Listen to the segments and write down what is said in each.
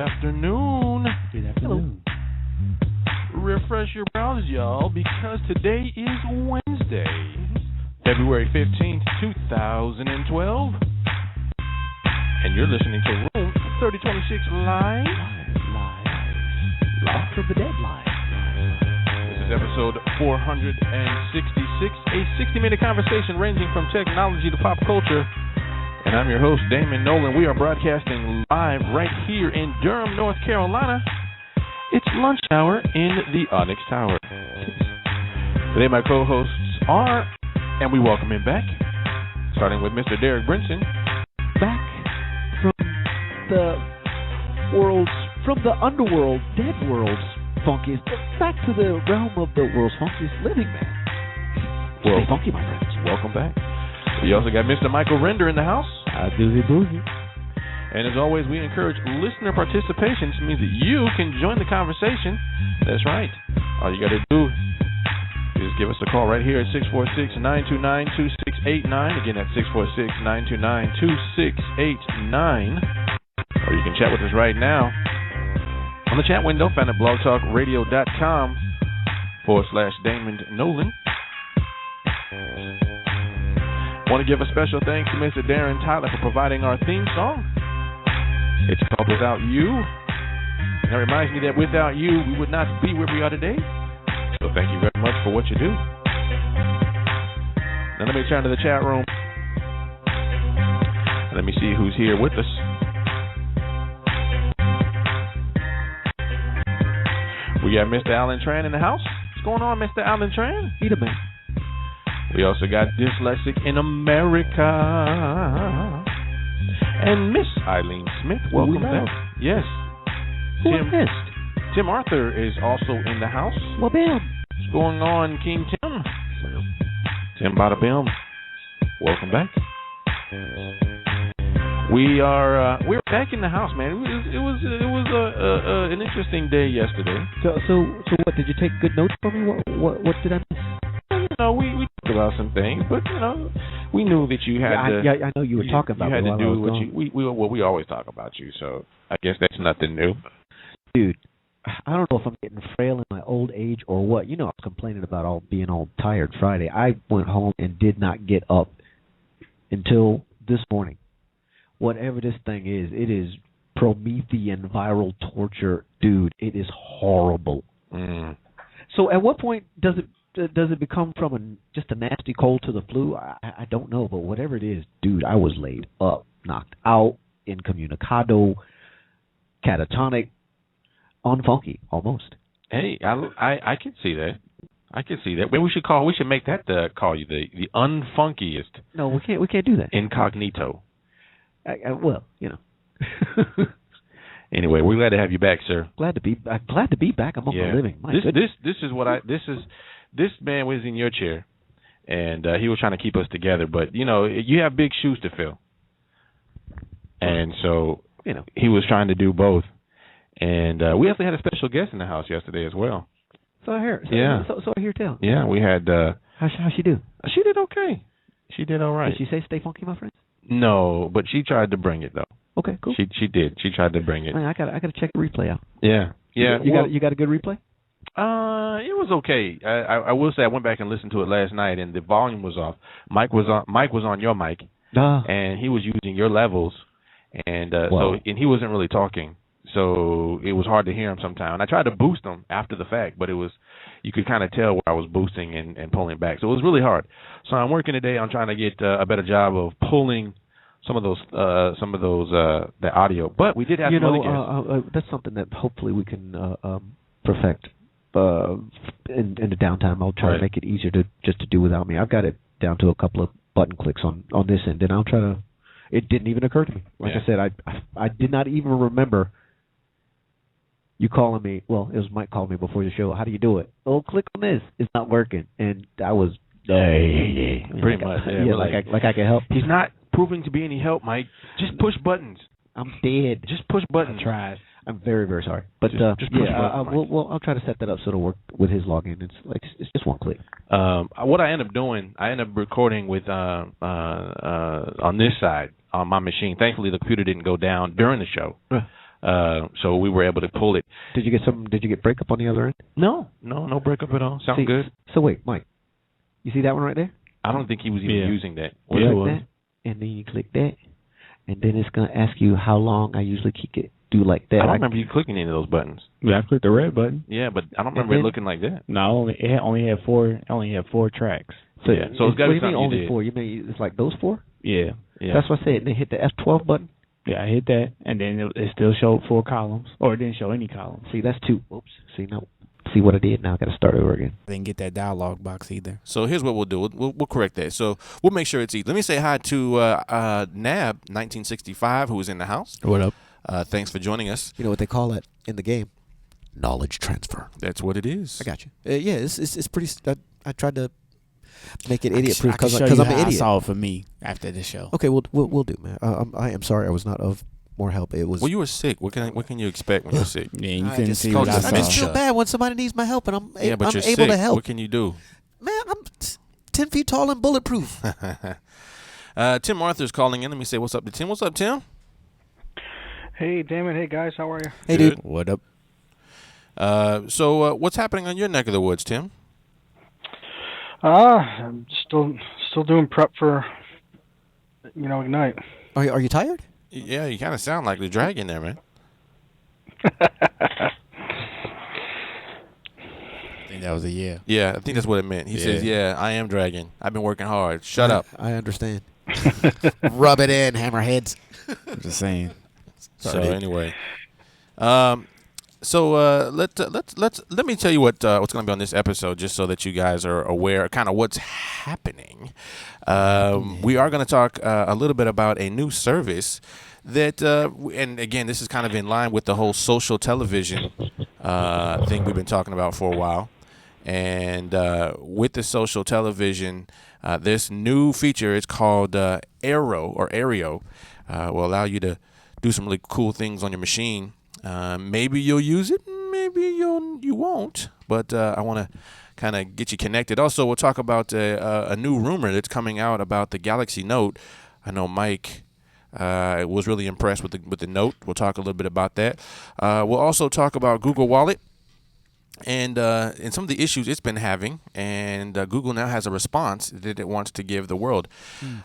afternoon. Good afternoon. Refresh your browsers, y'all, because today is Wednesday, February 15th, 2012. And you're listening to Room 3026 live. Live from the dead live. This is episode 466, a 60-minute conversation ranging from technology to pop culture. And I'm your host, Damon Nolan. We are broadcasting live right here in Durham, North Carolina. It's lunch hour in the Onyx Tower. Today my co-hosts are, and we welcome him back, starting with Mr. Derek Brinson. Back from the underworld, dead world's funkiest, back to the realm of the world's funkiest living man. Stay funky, my friends. Welcome back. We also got Mr. Michael Render in the house. Doozy boozy. And as always, we encourage listener participation, which means that you can join the conversation. That's right. All you got to do is give us a call right here at 646-929-2689. Again, that's 646-929-2689. Or you can chat with us right now on the chat window, found at blogtalkradio.com/Damon Nolan. Want to give a special thanks to Mr. Darren Tyler for providing our theme song. It's called Without You. And that reminds me that without you, we would not be where we are today. So thank you very much for what you do. Now let me turn to the chat room. And let me see who's here with us. We got Mr. Alan Tran in the house. What's going on, Mr. Alan Tran? Eat a man. We also got Dyslexic in America. And Miss Eileen Smith. Welcome back. Yes. Tim Arthur is also in the house. Well, bam. What's going on, King Tim? Tim Bada Bam. Welcome back. We're back in the house, man. It was an interesting day yesterday. So what, did you take good notes for me? What did I miss? We talked about some things, but we knew that you had to. Yeah, I know you were talking about. You had to do what we always talk about you. So I guess that's nothing new. Dude, I don't know if I'm getting frail in my old age or what. I was complaining about being all tired Friday. I went home and did not get up until this morning. Whatever this thing is, it is Promethean viral torture, dude. It is horrible. Mm. So at what point does it become from just a nasty cold to the flu? I don't know, but whatever it is, dude, I was laid up, knocked out, incommunicado, catatonic, unfunky, almost. Hey, I can see that. I can see that. Maybe we should make that call you the unfunkiest. No, we can't do that. Incognito. Well. Anyway, we're glad to have you back, sir. Glad to be back among the living. This man was in your chair, and he was trying to keep us together. But you have big shoes to fill, and so he was trying to do both. And we actually had a special guest in the house yesterday as well. So I hear. So I hear tell. Yeah, we had. How she do? She did okay. She did all right. Did she say stay funky, my friend? No, but she tried to bring it though. Okay, cool. She did. She tried to bring it. Man, I gotta check the replay out. Yeah. You got a good replay? It was okay. I will say I went back and listened to it last night, and the volume was off. Mike was on your mic, and he was using your levels, and so he wasn't really talking. So it was hard to hear him sometimes. And I tried to boost him after the fact, but you could kind of tell where I was boosting and pulling back. So it was really hard. So I'm working today on trying to get a better job of pulling some of those the audio. But we did have some other guests. That's something that hopefully we can perfect in the downtime. I'll try to make it easier to do without me. I've got it down to a couple of button clicks on this end, and I'll try to. It didn't even occur to me. Like I said, I did not even remember. You calling me? Well, it was Mike called me before the show. How do you do it? Oh, click on this. It's not working, and I was pretty much. Yeah, like I can help. He's not proving to be any help, Mike. Just push buttons. I'm dead. Just push buttons. I tried. I'm very, very sorry. But just push buttons. I'll try to set that up so it'll work with his login. It's just one click. What I end up doing, I end up recording with on this side on my machine. Thankfully, the computer didn't go down during the show. So we were able to pull it. Did you get breakup on the other end? No breakup at all. Sound good. So wait, Mike, you see that one right there? I don't think he was even using that. Click that, and then you click that, and then it's gonna ask you how long I usually do like that. I don't remember you clicking any of those buttons. Yeah, I clicked the red button. Yeah, but I don't remember it looking like that. No, it only had 4 tracks. So so it's got to be something only you did. 4. You mean it's like those 4? Yeah. That's what I said. And then hit the F12 button. Yeah, I hit that, and then it still showed 4 columns, or it didn't show any columns. See, that's 2. Oops. See what I did? Now I got to start over again. I didn't get that dialog box either. So here's what we'll do. We'll correct that. So we'll make sure it's easy. Let me say hi to Nab 1965, who is in the house. What up? Thanks for joining us. You know what they call it in the game? Knowledge transfer. That's what it is. I got you. Yeah, it's pretty. I tried to make it idiot proof because I'm an idiot. I saw it for me after the show. Okay, we'll do, man. I am sorry I was not of more help. It was. Well, you were sick. What can you expect when you're sick? Yeah, you couldn't see what I saw. I just feel bad when somebody needs my help, and I'm you're able sick. to help. What can you do? Man, I'm 10 feet tall and bulletproof. Tim Arthur's calling in. Let me say what's up to Tim. What's up, Tim? Hey, Damon. Hey, guys. How are you? Hey, Good. dude. What up? So what's happening on your neck of the woods, Tim? I'm still doing prep for, Ignite. Are you tired? Yeah, you kind of sound like the dragon there, man. I think that was a yeah. Yeah, I think that's what it meant. He says, "Yeah, I am dragon. I've been working hard. Shut up." I understand. Rub it in, hammerheads. I'm just saying. Sorry, anyway, let me tell you what's going to be on this episode, just so that you guys are aware, kind of what's happening. We are going to talk a little bit about a new service that, and again, this is kind of in line with the whole social television thing we've been talking about for a while. And with the social television, this new feature, it's called Aereo, will allow you to do some really cool things on your machine. Maybe you'll use it, maybe you won't. But I want to kind of get you connected. Also, we'll talk about a new rumor that's coming out about the Galaxy Note. I know Mike was really impressed with the Note. We'll talk a little bit about that. We'll also talk about Google Wallet and some of the issues it's been having, and Google now has a response that it wants to give the world.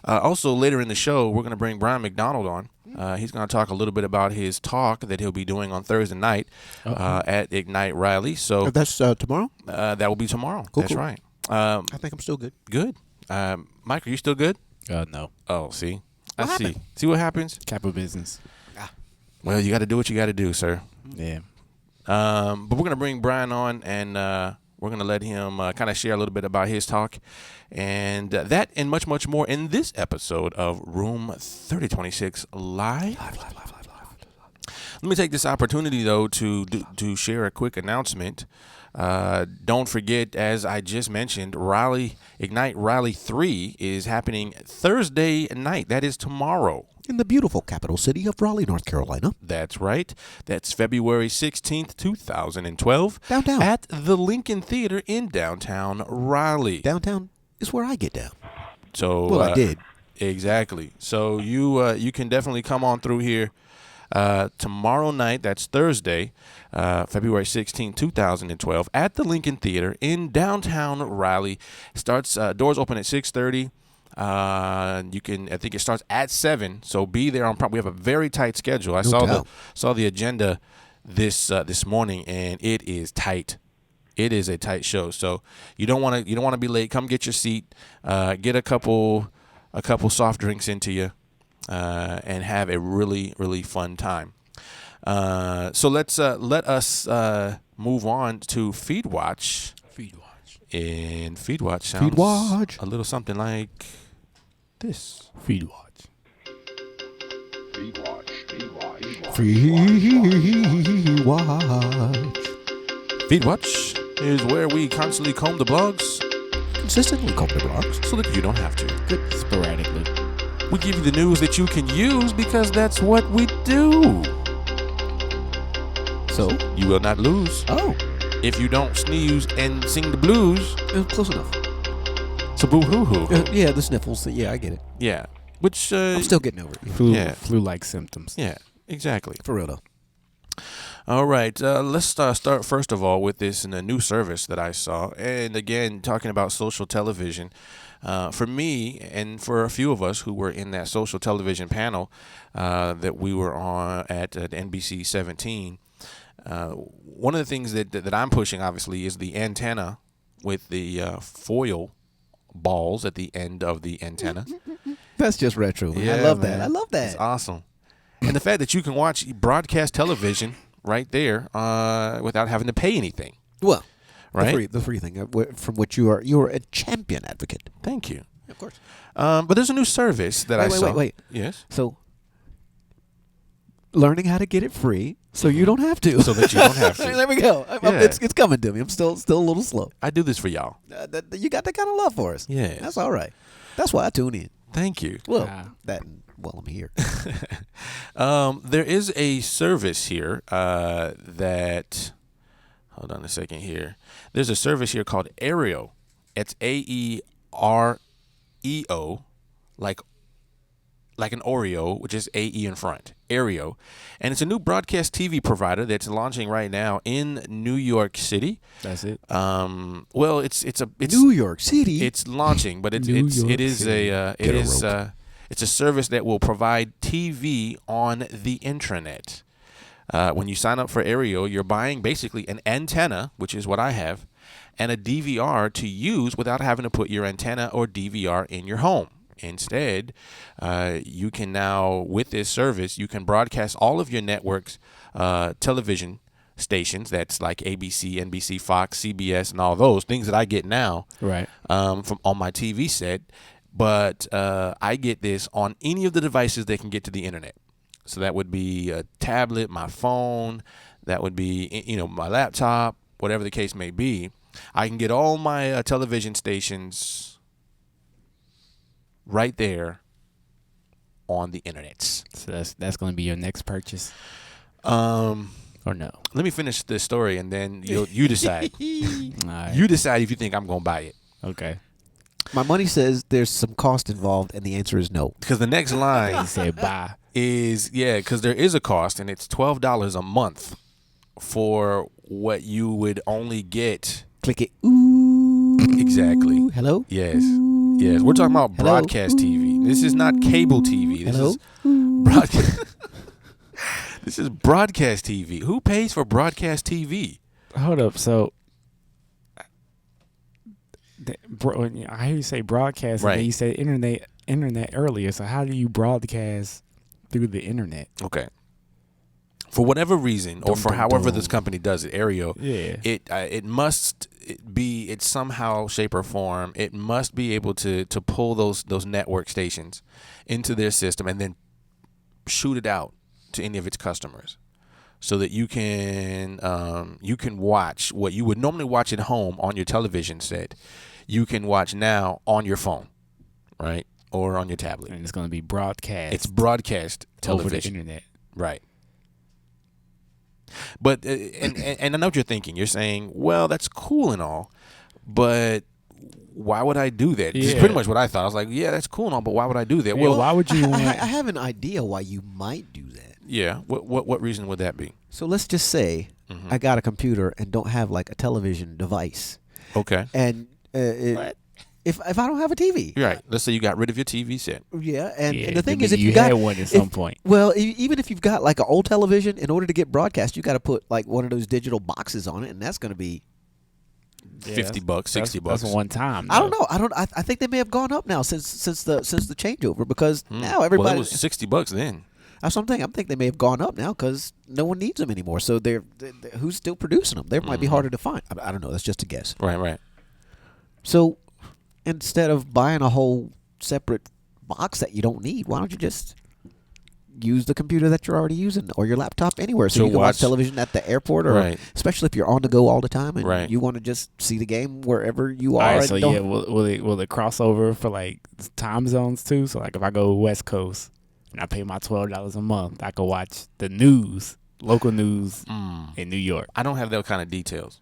Also, later in the show, we're going to bring Brian McDonald on. He's going to talk a little bit about his talk that he'll be doing on Thursday night at Ignite Raleigh. So that's tomorrow? That will be tomorrow. Cool, that's cool. right. I think I'm still good. Good. Mike, are you still good? No. Oh, see. I see. happened? See what happens? Capital business. Well, you got to do what you got to do, sir. Yeah. But we're going to bring Brian on, and we're going to let him kind of share a little bit about his talk. And that and much, much more in this episode of Room 3026 Live. Let me take this opportunity, though, to share a quick announcement. Don't forget, as I just mentioned, Ignite Raleigh 3 is happening Thursday night. That is tomorrow. In the beautiful capital city of Raleigh, North Carolina. That's right. That's February 16th, 2012. Downtown. At the Lincoln Theater in downtown Raleigh. Downtown is where I get down. So, well, I did. Exactly. So you can definitely come on through here tomorrow night. That's Thursday, February 16th, 2012, at the Lincoln Theater in downtown Raleigh. Starts doors open at 6:30. I think it starts at 7. So be there on prompt. We have a very tight schedule. I saw the agenda this morning, and it is tight. It is a tight show. So you don't want to be late. Come get your seat. Get a couple soft drinks into you. And have a really, really fun time. So let us move on to FeedWatch. And FeedWatch sounds a little something like this. FeedWatch. FeedWatch is where we constantly comb the blogs. Consistently comb the blogs. So that you don't have to. Good. Sporadically. We give you the news that you can use because that's what we do. So? You will not lose. Oh. If you don't sneeze and sing the blues. Close enough. So boo-hoo-hoo. Yeah, the sniffles. Yeah, I get it. Yeah. Which, I'm still getting over it. Flu-like symptoms. Yeah, exactly. For real, though. All right, let's start first of all with this new service that I saw. And again, talking about social television. For me and for a few of us who were in that social television panel that we were on at NBC 17, one of the things that I'm pushing, obviously, is the antenna with the foil balls at the end of the antenna. That's just retro. Yeah, I love man. that. I love that. It's awesome. And the fact that you can watch broadcast television right there without having to pay anything. Well, right? the free thing from which you are a champion advocate. Thank you. Of course. But there's a new service that I saw. Wait. Yes. So, learning how to get it free so you don't have to. So that you don't have to. There we go. Yeah. It's coming to me. I'm still a little slow. I do this for y'all. You got that kind of love for us. Yes. That's all right. That's why I tune in. Thank you. Well, I'm here. There is a service here that. Hold on a second here. There's a service here called Aereo. It's AEREO, like an Oreo, which is AE in front. Aereo, and it's a new broadcast TV provider that's launching right now in New York City. That's it. Well, it's New York City. It's launching, but it's a service that will provide TV on the intranet. When you sign up for Aereo, you're buying basically an antenna, which is what I have, and a DVR to use without having to put your antenna or DVR in your home. Instead, you can now, with this service, you can broadcast all of your network's television stations. That's like ABC, NBC, Fox, CBS, and all those things that I get now, Right. From on my TV set. But I get this on any of the devices that can get to the internet. So that would be a tablet, my phone. That would be, my laptop, whatever the case may be. I can get all my television stations right there on the internet. So that's going to be your next purchase. Or no? Let me finish this story and then you decide. All right. You decide if you think I'm going to buy it. Okay. My money says there's some cost involved, and the answer is no. Because the next line He said bye. is, because there is a cost, and it's $12 a month for what you would only get. Click it. Ooh. Exactly. Hello? Yes. Yes. We're talking about Hello? broadcast TV. This is not cable TV. This Hello? is broadcast. This is broadcast TV. Who pays for broadcast TV? Hold up. So, I hear you say broadcast, Right. and then you said internet earlier. So how do you broadcast through the internet? Okay. For whatever reason, or for however dum. this company does it, Aereo, Yeah. it must be, it's somehow, shape, or form, it must be able to pull those network stations into their system and then shoot it out to any of its customers, so that you can watch what you would normally watch at home on your television set. You can watch now on your phone, right, or on your tablet. And it's going to be broadcast. It's broadcast television over the internet. Right. But and I know what you're thinking. You're saying, well, that's cool and all, but why would I do that? It's Yeah. pretty much what I thought. I was like, yeah, that's cool and all, but why would I do that? Yeah, Well, why would you I want? have an idea why you might do that. yeah. What reason would that be? So let's just say Mhm. I got a computer and don't have like a television device, Okay. and if I don't have a TV, You're right. Let's say you got rid of your TV set. yeah, and Yeah, the thing maybe is, if you got had one at some point. well, even if you've got like an old television, in order to get broadcast, you got to put like one of those digital boxes on it, and that's going to be. Yeah, $50, $60. That's one time. I don't though. know. I think they may have gone up now since the changeover, because now Well, everybody. it was $60 then. That's something. I'm thinking they may have gone up now because no one needs them anymore. So they're who's still producing them? They might be harder to find. I don't know. That's just a guess. Right. So instead of buying a whole separate box that you don't need, why don't you just use the computer that you're already using or your laptop anywhere, so To you can watch watch- television at the airport, or Right. especially if you're on the go all the time and Right. you want to just see the game wherever you All are. right, and so don't- yeah, will it cross over for like time zones too? So like if I go West Coast and I pay my $12 a month, I can watch the news, local news in New York. I don't have that kind of details.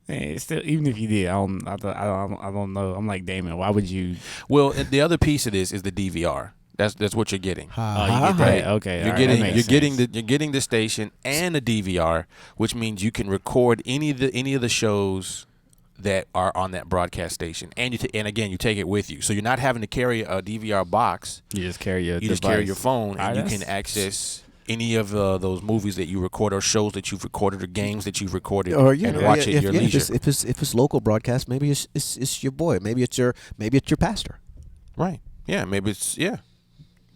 And it's still, even if you did, I don't know. I'm like Damon. Why would you? Well, and the other piece of this is the DVR. That's what you're getting. Oh, you get that. Okay. You're getting the station and a DVR, which means you can record any of the shows that are on that broadcast station, and you take it with you, so you're not having to carry a DVR box. You just carry your just carry your phone, and you can access any of those movies that you record, or shows that you've recorded, or games that you've recorded, and watch it at your leisure. If it's local broadcast, maybe it's your boy, maybe it's your pastor. Right. Yeah. Maybe it's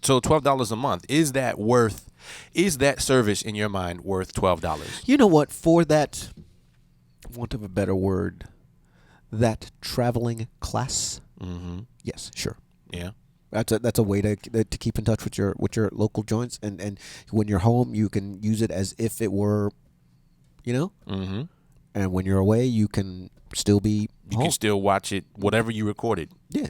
So $12 a month, is that service in your mind worth $12? You know what? For that, want of a better word, that traveling class. Mm-hmm. Yes, sure. Yeah. That's a way to keep in touch with your local joints, and when you're home, you can use it as if it were, Mm-hmm. And when you're away, you can still be. You can still watch it, whatever you recorded. Yeah.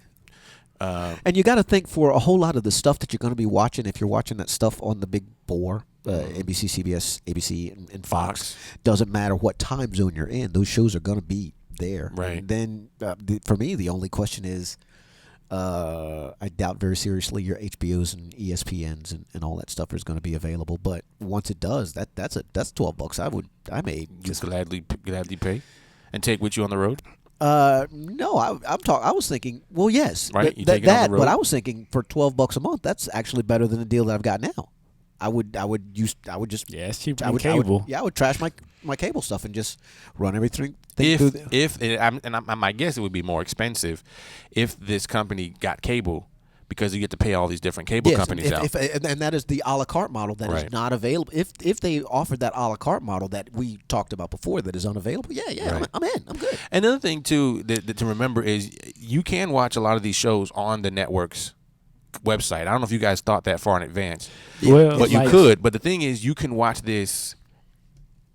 And you got to think, for a whole lot of the stuff that you're going to be watching, if you're watching that stuff on the big four, NBC, CBS, ABC, and Fox, doesn't matter what time zone you're in, those shows are going to be there. Right. And then, for me, the only question is, I doubt very seriously your HBOs and ESPNs and all that stuff is going to be available. But once it does, that's $12. I may just gladly pay and take with you on the road. No, I was thinking, well, yes, right. You take it on the road. But I was thinking for $12 a month, that's actually better than the deal that I've got now. I would just it's cheaper than cable. I would trash my cable stuff and just run everything. My guess it would be more expensive if this company got cable, because you get to pay all these different cable companies out. And that is the a la carte model that is not available. If they offered that a la carte model that we talked about before that is unavailable, right. I'm in. I'm good. Another thing, too, that to remember is you can watch a lot of these shows on the network's website. I don't know if you guys thought that far in advance. Well, but you could. But the thing is, you can watch this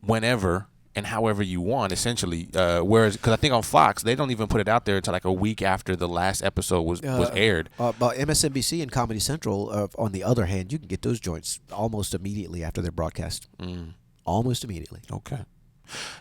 whenever and however you want, essentially. Whereas, because I think on Fox, they don't even put it out there until like a week after the last episode was aired. But MSNBC and Comedy Central, on the other hand, you can get those joints almost immediately after their broadcast. Almost immediately. Okay.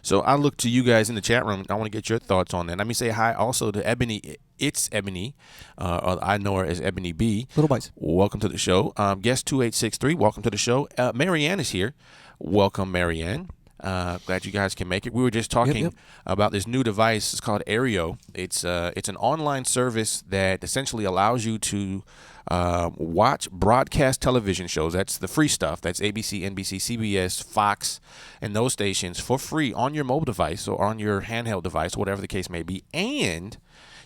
So I look to you guys in the chat room. I want to get your thoughts on that. Let me say hi also to Ebony. It's Ebony. I know her as Ebony B. Little Bites. Welcome to the show. Guest 2863, welcome to the show. Marianne is here. Welcome, Marianne. Glad you guys can make it. We were just talking about this new device. It's called Aereo. It's an online service that essentially allows you to watch broadcast television shows. That's the free stuff. That's ABC, NBC, CBS, Fox, and those stations for free on your mobile device or on your handheld device, whatever the case may be. And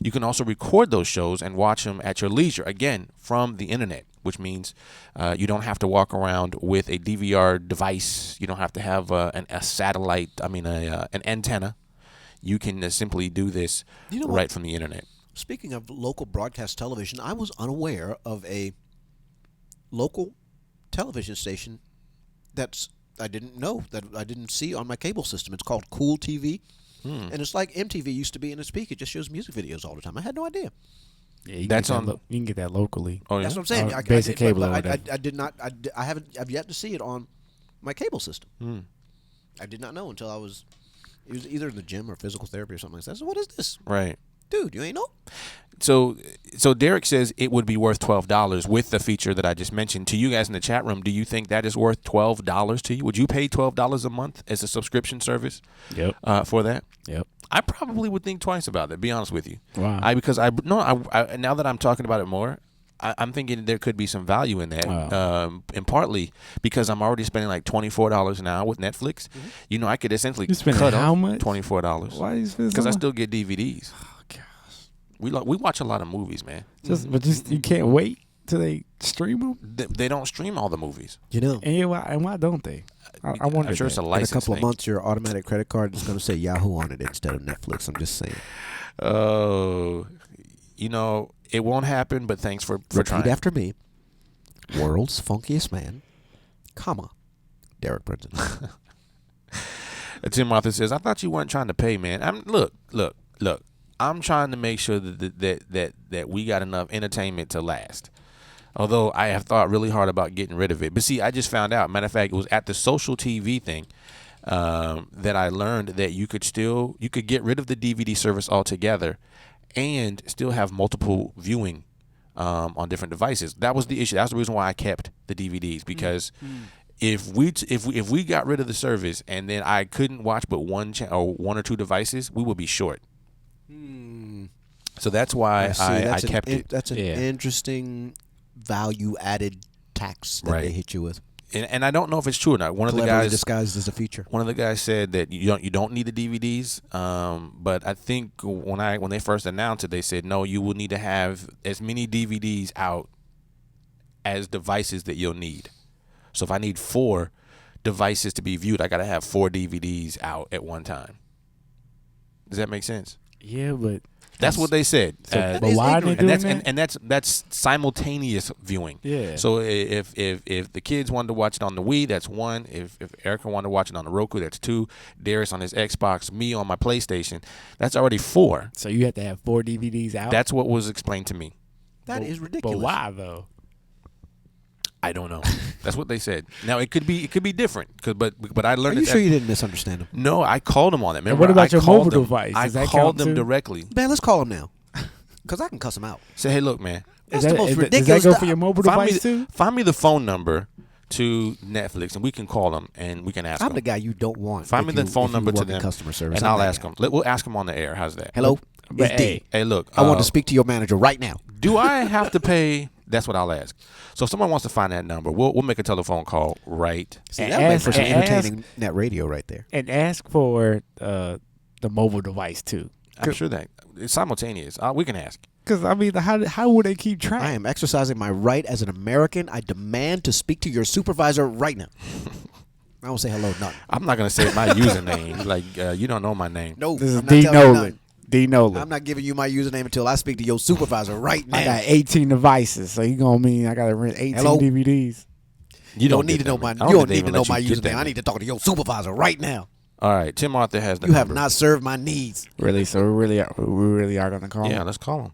you can also record those shows and watch them at your leisure, again, from the internet, which means you don't have to walk around with a DVR device. You don't have to have an antenna. You can simply do this right from the internet. Speaking of local broadcast television, I was unaware of a local television station I didn't see on my cable system. It's called Cool TV. And it's like MTV used to be in its peak. It just shows music videos all the time. I had no idea. Yeah, you can get that locally. Oh, yeah? That's what I'm saying. Basic cable. I have yet to see it on my cable system. I did not know until it was either in the gym or physical therapy or something like that. So what is this? Right. Dude, you ain't know? So Derek says it would be worth $12 with the feature that I just mentioned. To you guys in the chat room, do you think that is worth $12 to you? Would you pay $12 a month as a subscription service? Yep. For that? Yep. I probably would think twice about that, be honest with you. Wow. Now that I'm talking about it more, I'm thinking there could be some value in that. Wow. And partly because I'm already spending like $24 an hour with Netflix. Mm-hmm. I could essentially cut how much? $24. Why are you spending Because I still get DVDs. Oh, gosh. We watch a lot of movies, man. But you can't wait till they stream them? They don't stream all the movies. And why don't they? I wonder. I'm sure it's a In a license couple thing. of months, your automatic credit card is going to say Yahoo on it instead of Netflix. I'm just saying. Oh, it won't happen, but thanks for trying. Repeat after me. World's funkiest man, Derek Brinson. Tim Martha says, I thought you weren't trying to pay, man. Look. I'm trying to make sure that we got enough entertainment to last. Although I have thought really hard about getting rid of it. But see, I just found out. Matter of fact, it was at the social TV thing that I learned that you could get rid of the DVD service altogether and still have multiple viewing on different devices. That was the issue. That's the reason why I kept the DVDs, because if we got rid of the service and then I couldn't watch but one or two devices, we would be short. So that's why I kept it. That's an interesting value-added tax that they hit you with. And I don't know if it's true or not. One of the Cleverly guys disguised as a feature. One of the guys said that you don't need the DVDs. But I think when they first announced it, they said no, you will need to have as many DVDs out as devices that you'll need. So if I need 4 devices to be viewed, I got to have 4 DVDs out at one time. Does that make sense? Yeah, but that's what they said. But why are they doing that? And that's simultaneous viewing. Yeah. So if the kids wanted to watch it on the Wii, that's 1. If Erica wanted to watch it on the Roku, that's 2. Darius on his Xbox, me on my PlayStation, that's already 4. So you have to have 4 DVDs out? That's what was explained to me. That is ridiculous. But why though? I don't know. That's what they said. Now it could be different, but I learned. Are you sure you didn't misunderstand them? No, I called them on that. Remember, what about your mobile device? device? I called them directly. Man, let's call them now, because I can cuss them out. Say, hey, look, man. That's the most ridiculous. Does that go for your mobile device too? Find me the phone number to Netflix, and we can call them and we can ask them. I'm the guy you don't want. Find me the phone number to them, customer service, and I'll ask them. We'll ask them on the air. How's that? Hello, it's D. Hey, look. I want to speak to your manager right now. Do I have to pay? That's what I'll ask. So if someone wants to find that number, we'll make a telephone call right. See, that makes for some entertaining net radio right there. And ask for the mobile device too. I'm sure that it's simultaneous. We can ask. Because I mean, how would they keep track? I am exercising my right as an American. I demand to speak to your supervisor right now. I won't say hello, nothing. I'm not gonna say my username. Like you don't know my name. No, this is D Nolan. D Nolan. I'm not giving you my username until I speak to your supervisor right now. I got 18 devices, so you gonna mean I gotta rent 18 DVDs? You don't need to know my. You don't need to know my username. I need to talk to your supervisor right now. All right, Tim Arthur has the You number. have not served my needs. Really? So we really are gonna call him? Yeah, let's call him.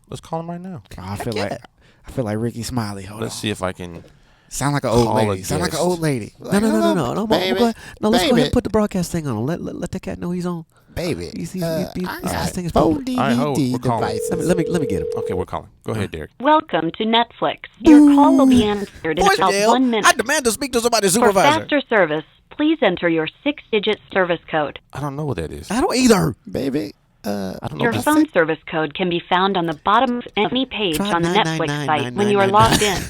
Let's call him right now. Oh, I feel like Ricky Smiley. Let's see if I can. Sound like an old lady. Sound like an old lady. No, baby. No, let's go ahead and put the broadcast thing on. Let the cat know he's on. Baby, this thing is 4 public. DVD devices. Let me get him. Okay, we're calling. Go ahead, Derek. Welcome to Netflix. Your call will be answered in about 1 minute. I demand to speak to somebody's supervisor. For faster service, please enter your 6-digit service code. I don't know what that is. I don't either. Baby, I don't know. Your phone service code can be found on the bottom of any page on the Netflix site when you are logged in.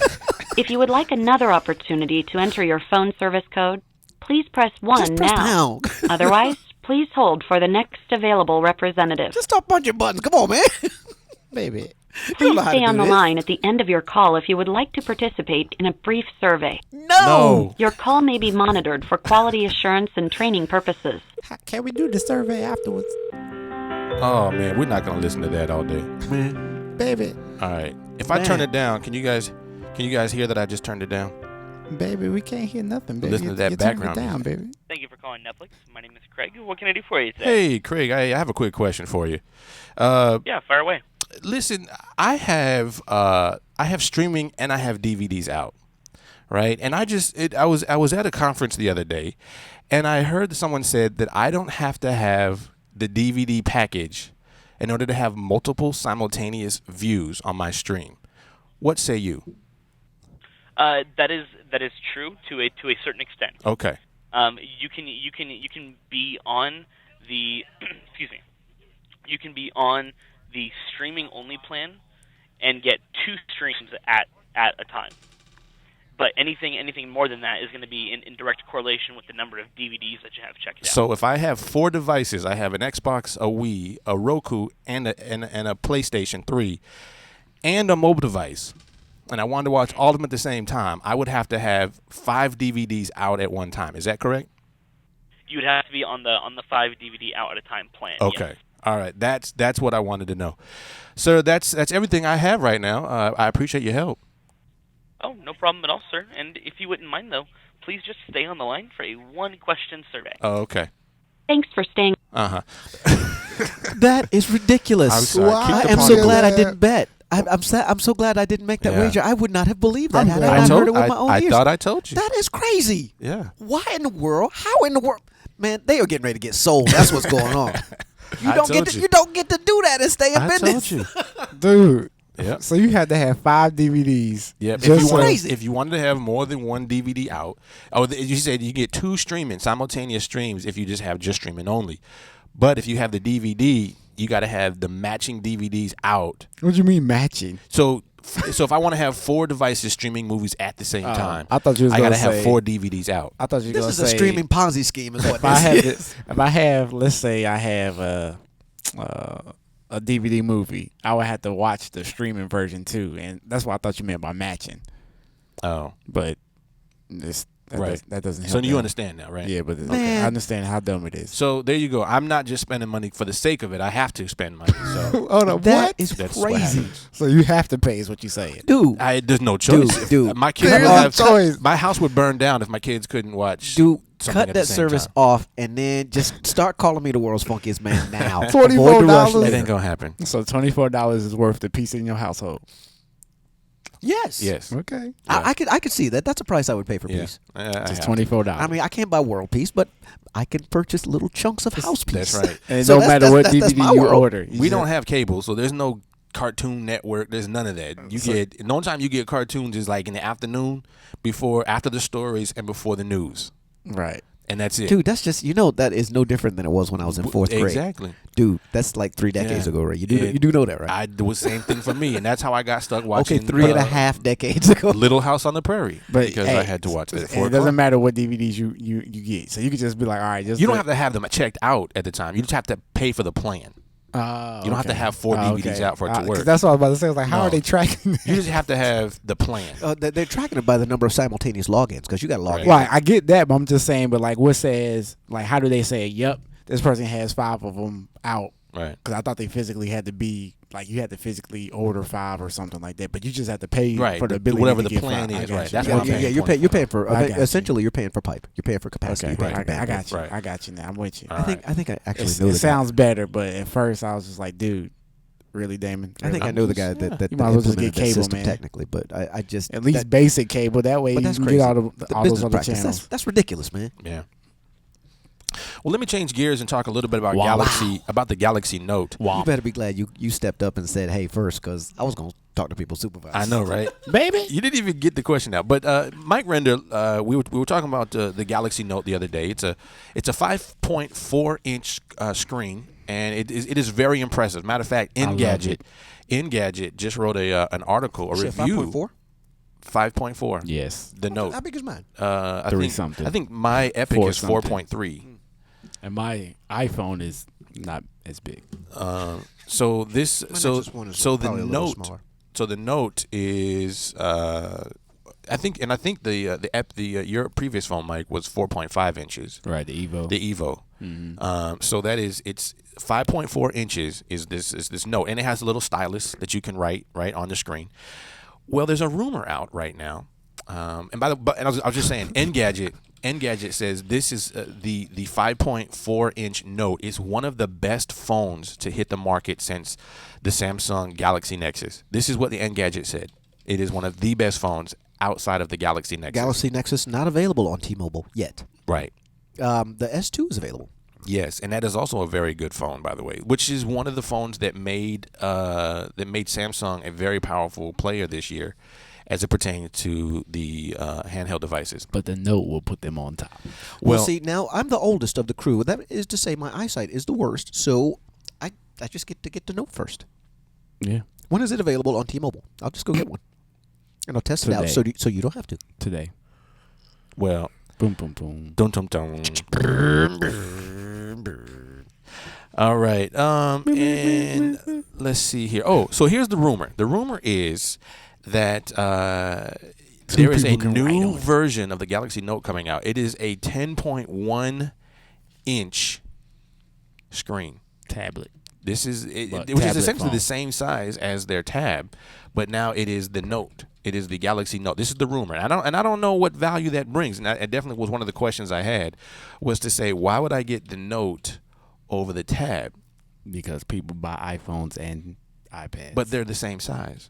If you would like another opportunity to enter your phone service code, please press 1 now. Otherwise, please hold for the next available representative. Just stop punching buttons. Come on, man. baby. Please stay on the line at the end of your call if you would like to participate in a brief survey. No. Your call may be monitored for quality assurance and training purposes. Can we do the survey afterwards? Oh man, we're not gonna listen to that all day, Man. Baby. All right. If I turn it down, can you guys hear that I just turned it down? Baby, we can't hear nothing, baby. Listen to that background down, music. baby. Thank you for calling Netflix. My name is Craig. What can I do for you today? Hey, Craig, I have a quick question for you. Yeah, fire away. Listen, I have streaming and I have DVDs out, right? And I was at a conference the other day, and I heard someone said that I don't have to have the DVD package in order to have multiple simultaneous views on my stream. What say you? That is true to a certain extent. Okay. You can be on the excuse me. You can be on the streaming only plan and get 2 streams at a time. But anything more than that is going to be in direct correlation with the number of DVDs that you have checked out. So if I have 4 devices, I have an Xbox, a Wii, a Roku, and a PlayStation 3, and a mobile device, and I wanted to watch all of them at the same time, I would have to have 5 DVDs out at one time. Is that correct? You would have to be on the 5 DVD out at a time plan. Okay. Yes. All right. That's what I wanted to know. Sir, that's everything I have right now. I appreciate your help. Oh, no problem at all, sir. And if you wouldn't mind, though, please just stay on the line for a 1-question survey. Oh, okay. Thanks for staying. Uh-huh. That is ridiculous. I'm sorry. I am so glad I didn't bet. I'm so glad I didn't make that wager. I would not have believed that had I not heard it with my own ears. I thought I told you. That is crazy. Yeah. Why in the world? How in the world? Man, they are getting ready to get sold. That's what's going on. You don't get to do that and stay in business. I told you. Dude. Yep. So you had to have 5 DVDs. Yep. Just If you wanted to have more than one DVD out, you said you get 2 simultaneous streams if you just have just streaming only. But if you have the DVD, you got to have the matching DVDs out. What do you mean matching? So if I want to have 4 devices streaming movies at the same time, I thought you was I got to gonna have say- 4 DVDs out. I thought you were This gonna is say a streaming Ponzi scheme, is what if I this have is. this, if I have, let's say I have a DVD movie, I would have to watch the streaming version too, and that's what I thought you meant by matching. Oh, But right. That doesn't help. So you them. understand now, right? Yeah, but okay, Man. I understand how dumb it is. So there you go. I'm not just spending money for the sake of it. I have to spend money. So Oh no, That is that's what crazy. happens. So you have to pay, is what you're saying. Dude, There's no choice. Dude. My kids There's would no have choice. My house would burn down if my kids couldn't watch. dude, something cut at the that same service time. off and then just start calling me the world's funkiest man now. $24. Avoid the rush It later. ain't gonna happen. So $24 is worth the piece in your household. Yes. Yes. Okay, I could see that. That's a price I would pay for Yeah. peace. just $24. I mean, I can't buy world peace, but I can purchase little chunks of house peace. That's right. and it So don't that's- matter what that's DVD my you world. order. We don't have cable, so there's no Cartoon Network. There's none of that. The only time you get cartoons is like in the afternoon, after the stories and before the news, right. and that's it. Dude, that's just that is no different than it was when I was in 4th grade. Exactly. Dude, that's like 3 decades Yeah. ago, right? You Yeah. do know that, right? I do the same thing for me, and that's how I got stuck watching. Okay, 3.5 decades ago. Little House on the Prairie, But because hey, I had to watch that. and it doesn't matter what DVDs you get. So you could just be like, all right, just You don't have to have them checked out at the time. You just have to pay for the plan. You don't have to have 4 DVDs out for it to 'cause work. That's what I was about to say. I was like, how No. are they tracking You just have to have the plan. They're tracking it by the number of simultaneous logins because you got to log in. Right, I get that, but I'm just saying. But like, what says like, how do they say, "Yep, this person has 5 of them out"? Right. Because I thought they physically had to be like you had to physically order 5 or something like that. But you just have to pay Right, for the the- ability. whatever to the get plan 5. I is, got right. you. That's Yeah, what I'm yeah, paying you're paying for I got you. essentially you're paying for pipe. You're paying for capacity. Okay, You're paying for I got bandwidth. you. Right. I got you now. I'm with you. All I think I actually It's- know it the sounds better, but at first I was just like, dude, really, Damon? guy. I think I know the guy that You might as well just implemented get that cable, system man. technically, but I just At least basic cable. That way but you that's can crazy. get all, The all those business other practice. channels. That's ridiculous, man. Yeah. Well, let me change gears and talk a little bit about Wow. the Galaxy Note. You better be glad you stepped up and said, "Hey, first," because I was gonna talk to people's supervisors. I know, right? Baby. You didn't even get the question out. But Mike Render, we were talking about the Galaxy Note the other day. It's a 5.4 inch screen, and it is very impressive. Matter of fact, Engadget just wrote an article, a review. 5.4. 5.4. Yes. The Note. How big is mine? I 3 think something. I think my Epic 4 is something. 4.3. And my iPhone is not as big. So this My so Nexus 1 is so the probably a little Note. smaller. So the Note is I think your previous phone, Mike, was 4.5 inches. Right, the Evo. The Evo. So that is it's 5.4 inches is this Note, and it has a little stylus that you can write right on the screen. Well, there's a rumor out right now, and I was just saying, Engadget says this is the 5.4 inch Note is one of the best phones to hit the market since the Samsung Galaxy Nexus. This is what the Engadget said. It is one of the best phones outside of the Galaxy Nexus. Galaxy Nexus not available on T-Mobile yet. Right. The S2 is available. Yes, and that is also a very good phone, by the way, which is one of the phones that made Samsung a very powerful player this year, as it pertains to the handheld devices. But the Note will put them on top. Well, see, now I'm the oldest of the crew. That is to say, my eyesight is the worst, so I just get to get the Note first. Yeah. When is it available on T-Mobile? I'll just go get one, and I'll test it out Today. so you don't have to. Today. Well, Boom, boom, boom. dun dun dun. All right. And let's see here. Oh, so here's the rumor. The rumor is that there is a people can write new on it. version of the Galaxy Note coming out. It is a 10.1 inch screen. Tablet. This is But which is tablet essentially phone. the same size as their Tab, but now it is the Note. It is the Galaxy Note. This is the rumor, and I don't know what value that brings. And it definitely was one of the questions I had, was to say, why would I get the Note over the Tab? Because people buy iPhones and iPads. But they're the same size.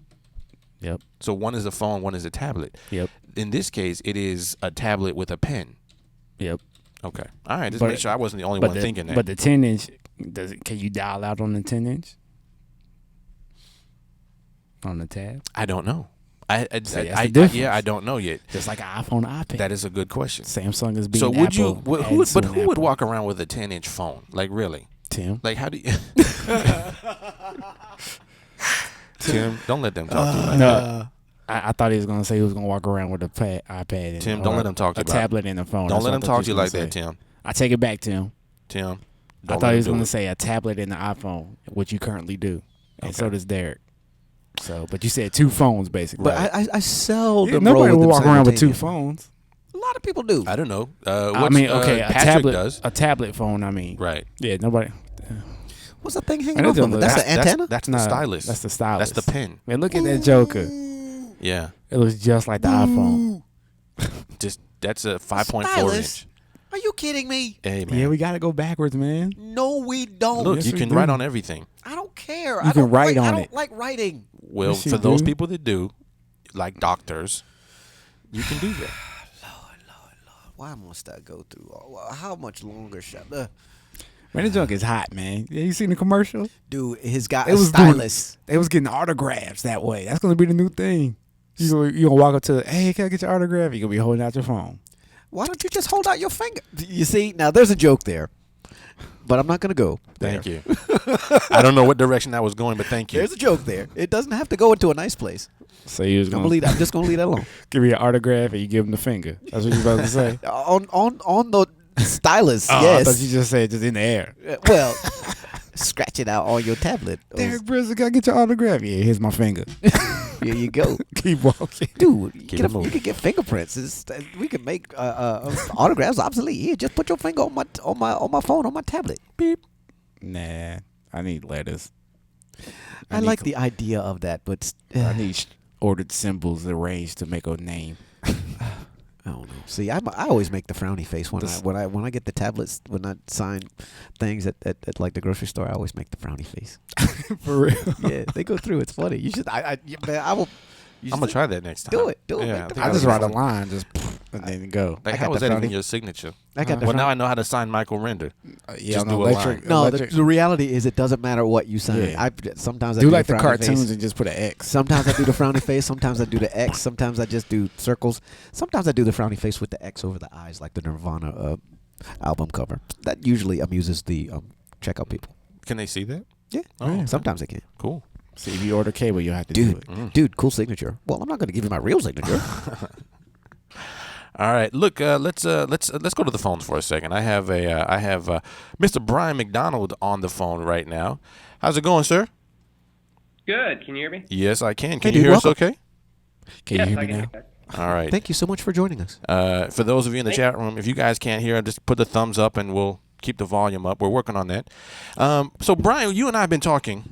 Yep. So one is a phone, one is a tablet. Yep. In this case, it is a tablet with a pen. Yep. Okay. All right. Just But- make sure I wasn't the only one thinking that. But the 10-inch, can you dial out on the 10-inch? on the tab? I don't know. I don't know yet. Just like an iPhone, iPad. That is a good question. Samsung is being so would Apple, you? Who would walk around with a 10-inch phone? Like really? Tim. Like how do you? Tim, don't let them talk to you like that. I thought he was gonna say he was gonna walk around with a iPad. Tim, don't let him talk to you. A tablet and a phone. Don't let him talk to you like that, Tim. I take it back, Tim. Tim, I thought he was gonna say a tablet and an iPhone, which you currently do, and so does Derek. So, but you said 2 phones basically. But I seldom nobody will walk around with 2 simultaneously. phones. A lot of people do. I don't know. I mean, okay, Patrick does. A tablet phone. I mean, right? Yeah, nobody. What's that thing hanging off of it? That's the antenna? That's the stylus. That's the stylus. That's the pen. Man, look at that Joker. Yeah. It looks just like the iPhone. That's a 5.4 inch. Are you kidding me? Hey, man. Yeah, we got to go backwards, man. No, we don't. Look, you can write on everything. I don't care. You can write on it. I don't like writing. Well, Yes, you for those do. people that do, like doctors, you can do that. Lord. Why must I go through how much longer shall Man, this junk is hot, man. Yeah, you seen the commercial? Dude, he's got It a was stylus. They was getting autographs that way. That's gonna be the new thing. You gonna walk up to, hey, can I get your autograph? You gonna be holding out your phone. Why don't you just hold out your finger? You see, now there's a joke there, but I'm not gonna go there. Thank you. I don't know what direction I was going, but thank you. There's a joke there. It doesn't have to go into a nice place. So you was I'm gonna just gonna leave that alone. give me an autograph and you give him the finger. That's what you about to say. On the stylus, Oh, I yes. thought you just said just in the air. Well, scratch it out on your tablet. Derek Briscoe, can I get your autograph? Yeah, here's my finger. Here you go. Keep walking. Dude, Keep you it moving. can get fingerprints. We can make autographs obsolete. Yeah, just put your finger on my phone, on my tablet. Beep. Nah, I need letters. I like the idea of that, but I need ordered symbols arranged to make a name. I don't know. See, I always make the frowny face when I get the tablets, when I sign things at like the grocery store. I always make the frowny face. For real. Yeah, they go through. It's funny. You should. I will. I'm gonna try that next time. Do it. Yeah, Make the I just frowny write a face. line, just and then go. Like, I how got was the that even frowny- your signature? I got the Well, now frowny- I know how to sign Michael Render. Yeah, Just on do a electric. line. No, electric. the reality is it doesn't matter what you sign. Yeah. Sometimes I do do like the the frowny cartoons face. and just put an X. Sometimes I do the frowny face. Sometimes I do the X. Sometimes I just do circles. Sometimes I do the frowny face with the X over the eyes, like the Nirvana album cover. That usually amuses the checkout people. Can they see that? Yeah. Oh, okay. Sometimes they can. Cool. See, if you order cable, you have to do it. Dude, cool signature. Well, I'm not going to give you my real signature. All right, look, let's go to the phones for a second. I have Mr. Brian McDonald on the phone right now. How's it going, sir? Good. Can you hear me? Yes, I can. Hey, Can dude, you hear us welcome. okay? Can Yes, you hear I me can now? hear you. All right. Thank you so much for joining us. For those of you in the chat room, if you guys can't hear, just put the thumbs up and we'll keep the volume up. We're working on that. So, Brian, you and I have been talking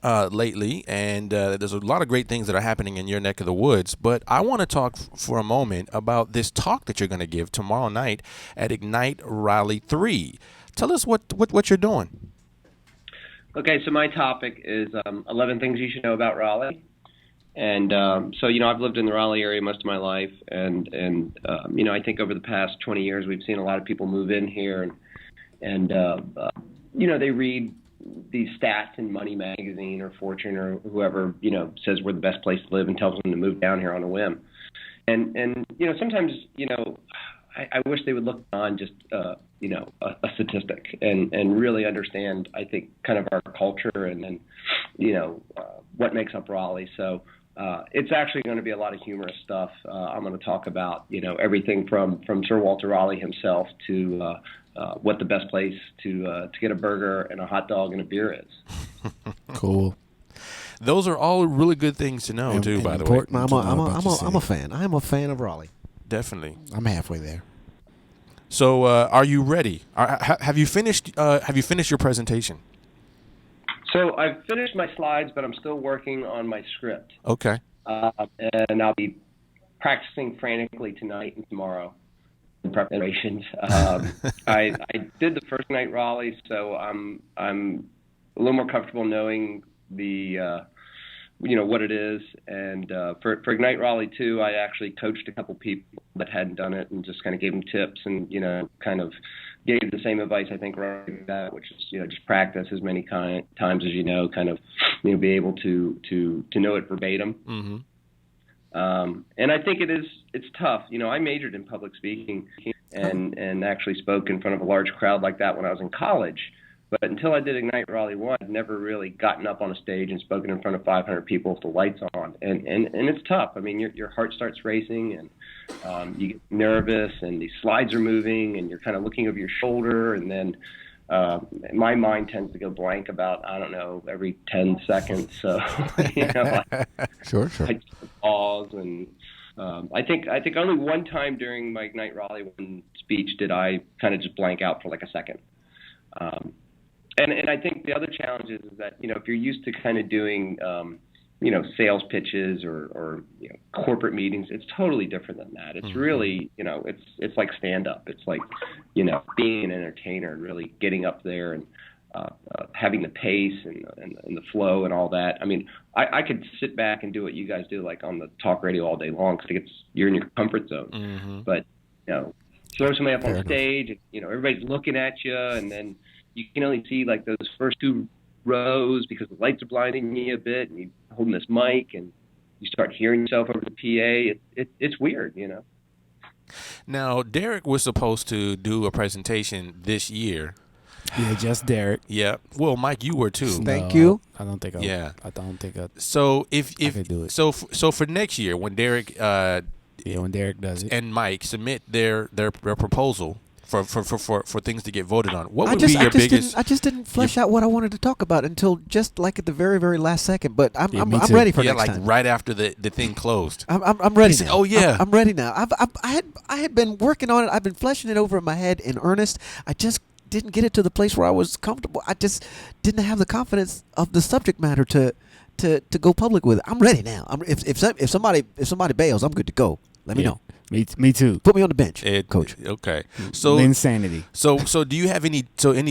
lately, and there's a lot of great things that are happening in your neck of the woods. But I want to talk for a moment about this talk that you're going to give tomorrow night at Ignite Raleigh 3. Tell us what you're doing. Okay, so my topic is 11 things you should know about Raleigh. And so, I've lived in the Raleigh area most of my life. And I think over the past 20 years, we've seen a lot of people move in here. And they read these stats in Money Magazine or Fortune or whoever, says we're the best place to live and tells them to move down here on a whim. And sometimes, I wish they would look beyond just, a statistic and really understand, I think, kind of our culture and what makes up Raleigh. So it's actually going to be a lot of humorous stuff. I'm going to talk about, everything from Sir Walter Raleigh himself to what the best place to get a burger and a hot dog and a beer is. Cool. Those are all really good things to know, too, by the way. I'm a fan. I am a fan of Raleigh. Definitely. I'm halfway there. So, are you ready? Have you finished? Have you finished your presentation? So I've finished my slides, but I'm still working on my script. Okay. And I'll be practicing frantically tonight and tomorrow in preparations. I did the first night Raleigh, so I'm a little more comfortable knowing the what it is. And for Ignite Raleigh too, I actually coached a couple people that hadn't done it and just kind of gave them tips and kind of gave the same advice I think right that, which is just practice as many times as kind of be able to know it verbatim. Mm-hmm. And I think it's tough. I majored in public speaking and actually spoke in front of a large crowd like that when I was in college. But until I did Ignite Raleigh 1, I'd never really gotten up on a stage and spoken in front of 500 people with the lights on. And it's tough. I mean, your heart starts racing and you get nervous and these slides are moving and you're kind of looking over your shoulder. And then my mind tends to go blank about, I don't know, every 10 seconds. So, Sure. I pause. And I think only one time during my Ignite Raleigh 1 speech did I kind of just blank out for like a second. And I think the other challenge is that, if you're used to kind of doing, sales pitches or corporate meetings, it's totally different than that. It's really, it's like stand-up. It's like, being an entertainer and really getting up there and having the pace and the flow and all that. I mean, I could sit back and do what you guys do, like on the talk radio all day long, because you're in your comfort zone. Mm-hmm. But, throw somebody up on stage, and, everybody's looking at you, and then you can only see like those first two rows because the lights are blinding you a bit, and you're holding this mic, and you start hearing yourself over the PA. It's weird, Now, Derek was supposed to do a presentation this year. Yeah, just Derek. Yeah. Well, Mike, you were too. Thank you. I don't think. Yeah. I don't think. So if I could do it. So for next year, when Derek when Derek does it and Mike submit their proposal for things to get voted on, what would be your biggest? I just didn't flesh out what I wanted to talk about until just like at the very, very last second. But I'm ready for next time. Right after the thing closed. I'm ready now. Oh yeah, I'm ready now. I had been working on it. I've been fleshing it over in my head in earnest. I just didn't get it to the place where I was comfortable. I just didn't have the confidence of the subject matter to go public with it. I'm ready now. If somebody bails, I'm good to go. Let me know. Me too. Put me on the bench, Coach. Okay. So insanity. So do you have any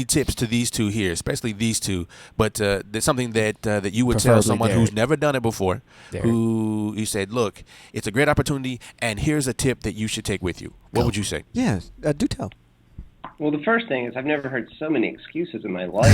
tips to these two here, especially these two? But there's something that you would tell someone Derek. who's never done it before, Derek. who you said, look, it's a great opportunity, and here's a tip that you should take with you. What would you say? Yeah, do tell. Well, the first thing is I've never heard so many excuses in my life.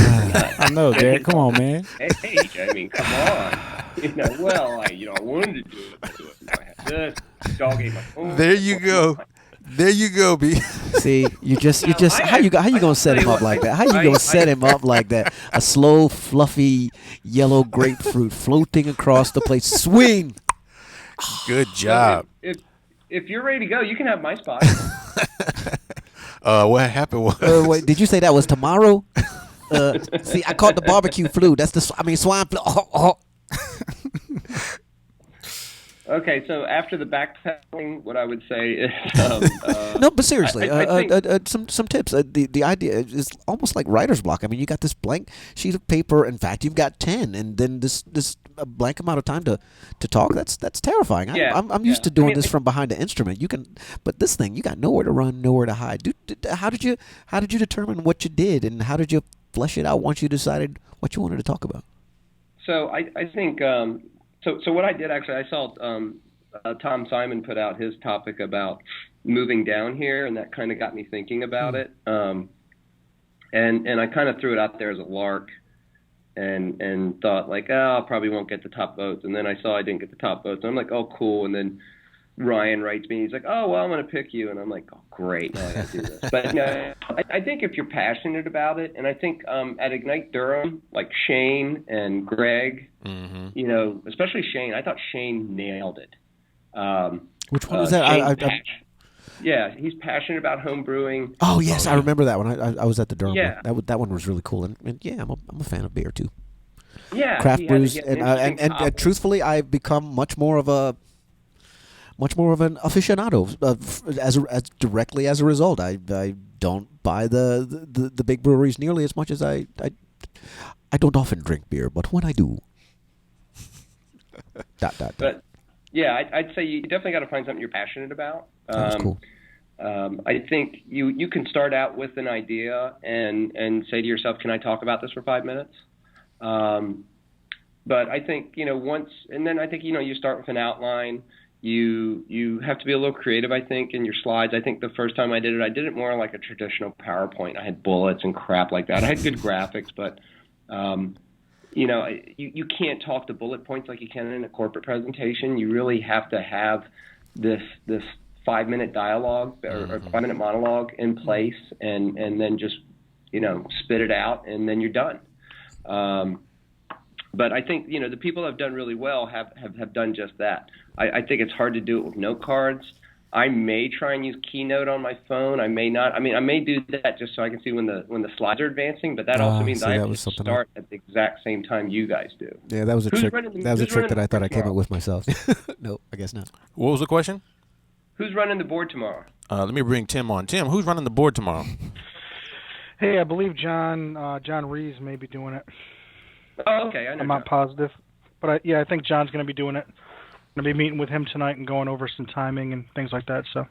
I know, Derek. Come on, man. Hey, I mean, come on. I wanted to do it. I had this. Dog ate my phone. There you go. There you go, B. See, you just how you gonna set him up like that? How you gonna set him up like that? A slow, fluffy yellow grapefruit floating across the plate. Swing. Good job. If you're ready to go, you can have my spot. What happened was... wait, did you say that was tomorrow? See, I caught the barbecue flu. That's swine flu. Okay, so after the backpedaling, what I would say is... no, but seriously, I think, some tips. The idea is almost like writer's block. I mean, you got this blank sheet of paper. In fact, you've got 10, and then this blank amount of time to talk. That's terrifying. Yeah, I'm used to doing this from behind the instrument. But this thing, you got nowhere to run, nowhere to hide. How did you determine what you did, and how did you flesh it out once you decided what you wanted to talk about? So I think... So what I did, actually, I saw Tom Simon put out his topic about moving down here, and that kind of got me thinking about it. And I kind of threw it out there as a lark and thought, like, I probably won't get the top votes. And then I saw I didn't get the top votes. And I'm like, oh, cool. And then Ryan writes me. He's like, oh, well, I'm going to pick you. And I'm like, oh, great. Now I got to do this. But I think if you're passionate about it, and I think at Ignite Durham, like Shane and Greg, especially Shane, I thought Shane nailed it. Which one was that? Yeah, he's passionate about home brewing. Oh, yes, I remember that one. I was at the Durham Yeah. one. That one was really cool. And yeah, I'm a fan of beer, too. Yeah. Craft brews. And truthfully, I've become much more of an aficionado as directly as a result. I don't buy the big breweries nearly as much as I don't often drink beer, but when I do. But yeah, I'd say you definitely got to find something you're passionate about. That's cool. I think you can start out with an idea and say to yourself, can I talk about this for 5 minutes? But I think, once, and then I think, you start with an outline. You have to be a little creative, I think, in your slides. I think the first time I did it more like a traditional PowerPoint. I had bullets and crap like that. I had good graphics, but, you can't talk to bullet points like you can in a corporate presentation. You really have to have this 5-minute dialogue or 5-minute monologue in place and then just, spit it out and then you're done. But I think, the people that have done really well have done just that. I think it's hard to do it with note cards. I may try and use Keynote on my phone. I may not. I may do that just so I can see when the slides are advancing, but that also means I have to start at the exact same time you guys do. Yeah, that was a trick. That was a trick that I thought I came up with myself. No, I guess not. What was the question? Who's running the board tomorrow? Let me bring Tim on. Tim, who's running the board tomorrow? Hey, I believe John Rees may be doing it. Oh, okay. I know I'm not positive, but I think John's going to be doing it. I'm going to be meeting with him tonight and going over some timing and things like that. So,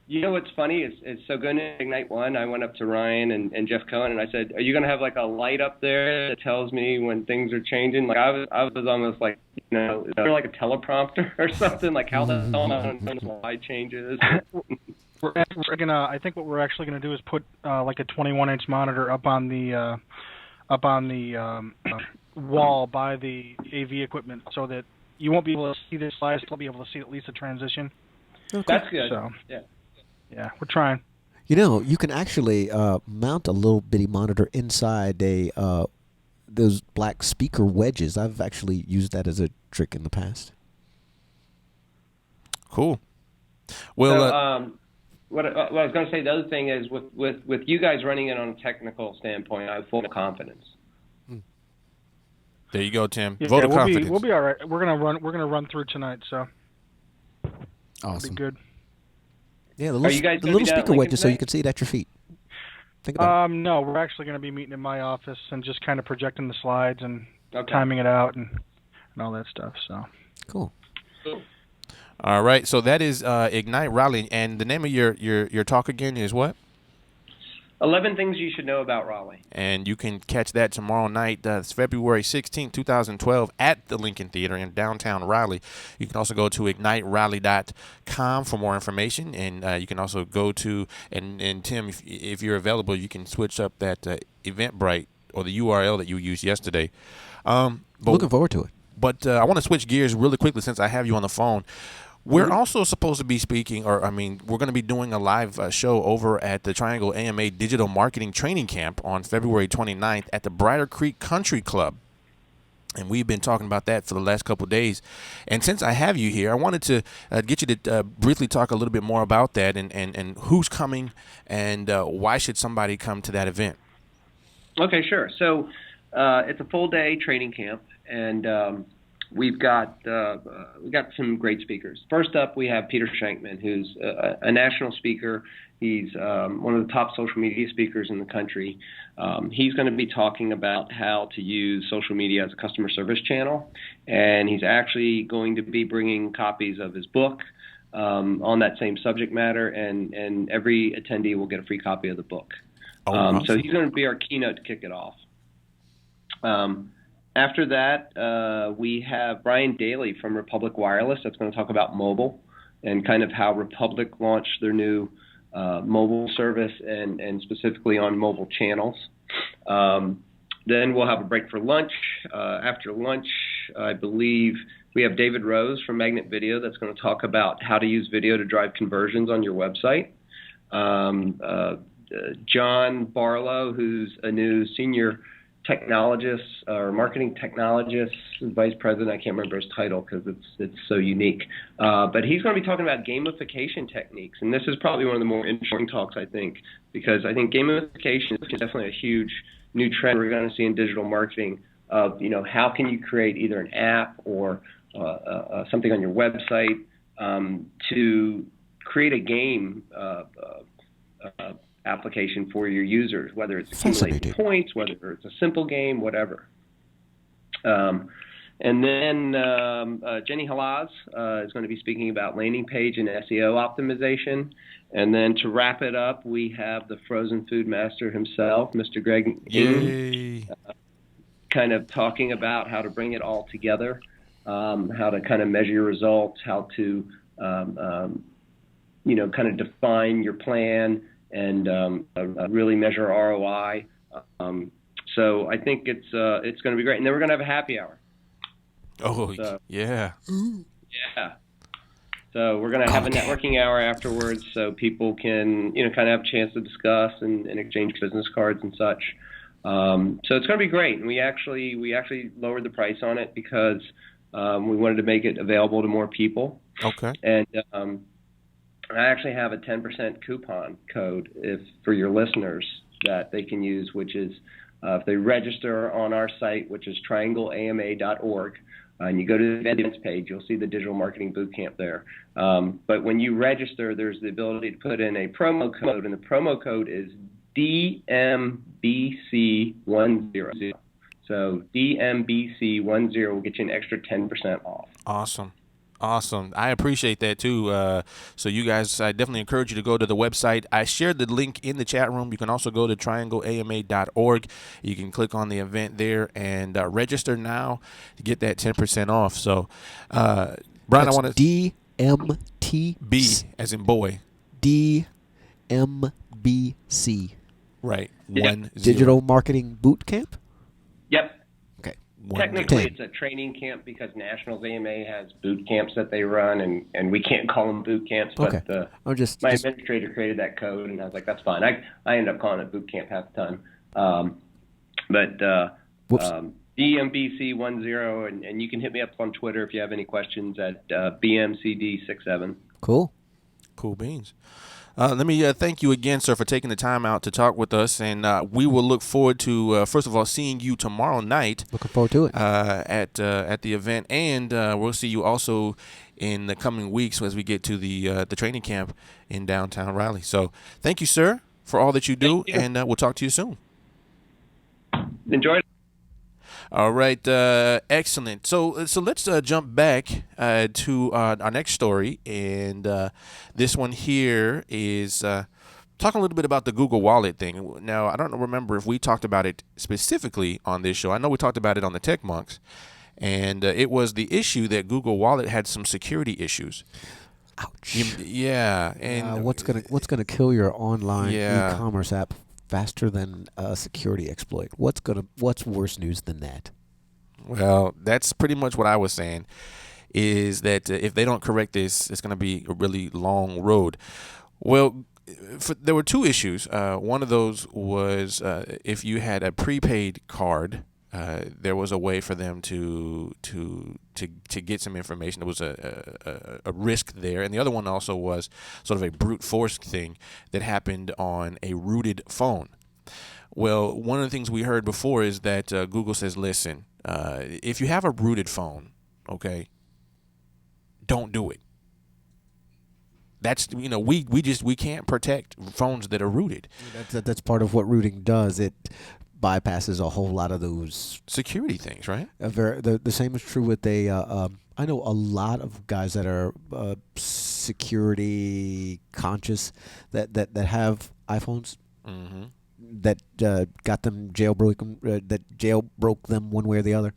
you know what's funny is so going to Ignite 1, I went up to Ryan and Jeff Cohen and I said, "Are you going to have like a light up there that tells me when things are changing?" Like I was almost like, is there like a teleprompter or something, like how the slide changes? I think what we're actually going to do is put like a 21-inch monitor up on the wall by the AV equipment, so that you won't be able to see the slides. You'll be able to see at least the transition. Okay. That's good. So, yeah, we're trying. You can actually mount a little bitty monitor inside those black speaker wedges. I've actually used that as a trick in the past. Cool. Well, so, what I was going to say, the other thing is with you guys running it on a technical standpoint, I have full confidence. There you go, Tim. Vote of confidence. We'll be all right. We're gonna run through tonight, so awesome. It'll be good. Yeah, the little speaker wedges, so you can see it at your feet. Think about it. No, we're actually going to be meeting in my office and just kind of projecting the slides and timing it out and all that stuff. So cool. All right, so that is Ignite Raleigh, and the name of your talk again is what? 11 Things You Should Know About Raleigh. And you can catch that tomorrow night. It's February 16, 2012, at the Lincoln Theater in downtown Raleigh. You can also go to igniteraleigh.com for more information, and you can also go to, and Tim, if you're available, you can switch up that Eventbrite or the URL that you used yesterday. Looking forward to it. But I want to switch gears really quickly since I have you on the phone. We're also supposed to be speaking, we're going to be doing a live show over at the Triangle AMA Digital Marketing Training Camp on February 29th at the Briar Creek Country Club. And we've been talking about that for the last couple of days. And since I have you here, I wanted to get you to briefly talk a little bit more about that and who's coming and why should somebody come to that event? Okay, sure. So it's a full-day training camp, and we've got some great speakers. First up, we have Peter Shankman, who's a national speaker. He's one of the top social media speakers in the country. He's going to be talking about how to use social media as a customer service channel, and he's actually going to be bringing copies of his book on that same subject matter, and every attendee will get a free copy of the book. Awesome. So he's going to be our keynote to kick it off. After that, we have Brian Daly from Republic Wireless that's going to talk about mobile and kind of how Republic launched their new mobile service and specifically on mobile channels. Then we'll have a break for lunch. After lunch, I believe we have David Rose from Magnet Video that's going to talk about how to use video to drive conversions on your website. John Barlow, who's a new senior technologist or marketing technologist, vice president. I can't remember his title because it's so unique. But he's going to be talking about gamification techniques, and this is probably one of the more interesting talks, I think, because I think gamification is definitely a huge new trend we're going to see in digital marketing. Of how can you create either an app or something on your website to create a game application for your users, whether it's accumulating points, whether it's a simple game, whatever. And then Jenny Halaz is going to be speaking about landing page and SEO optimization. And then to wrap it up, we have the frozen food master himself, Mr. Greg Ng, kind of talking about how to bring it all together, how to kind of measure your results, how to kind of define your plan and really measure ROI. So I think it's going to be great. And then we're going to have a happy hour. Oh, yeah. Yeah. So we're going to have a networking hour afterwards so people can, kind of have a chance to discuss and exchange business cards and such. So it's going to be great. And we actually lowered the price on it because we wanted to make it available to more people. Okay. And I actually have a 10% coupon code for your listeners that they can use, which is if they register on our site, which is triangleama.org, and you go to the events page, you'll see the Digital Marketing Bootcamp there. But when you register, there's the ability to put in a promo code, and the promo code is DMBC10. So DMBC10 will get you an extra 10% off. Awesome. I appreciate that too. So you guys, I definitely encourage you to go to the website. I shared the link in the chat room. You can also go to triangleama.org. You can click on the event there and register now to get that 10% off. So, Brian, I want to DMTB as in boy. DMBC. Right. Yeah. 10. Digital Marketing Bootcamp? Yep. Okay. Technically, it's a training camp because Nationals AMA has boot camps that they run, and we can't call them boot camps. But my administrator created that code, and I was like, that's fine. I end up calling it boot camp half the time. DMBC10, and you can hit me up on Twitter if you have any questions at BMCD67. Cool beans. Let me thank you again, sir, for taking the time out to talk with us, and we will look forward to, first of all, seeing you tomorrow night. Looking forward to it. At the event, and we'll see you also in the coming weeks as we get to the training camp in downtown Raleigh. So thank you, sir, for all that you do, and we'll talk to you soon. Enjoy. All right, excellent. So let's jump back to our next story, and this one here is talking a little bit about the Google Wallet thing. Now, I don't remember if we talked about it specifically on this show. I know we talked about it on the Tech Monks, and it was the issue that Google Wallet had some security issues. Ouch. And what's gonna kill your online e-commerce app faster than a security exploit? What's worse news than that? Well, that's pretty much what I was saying, is that if they don't correct this, it's going to be a really long road. Well, there were two issues. One of those was if you had a prepaid card, there was a way for them to get some information. There was a risk there, and the other one also was sort of a brute force thing that happened on a rooted phone. Well, one of the things we heard before is that Google says, listen, if you have a rooted phone, okay, don't do it. That's, we can't protect phones that are rooted. That's part of what rooting does. It bypasses a whole lot of those security things, right? The same is true with I know a lot of guys that are security conscious that have iPhones that got them that jailbroke them one way or the other.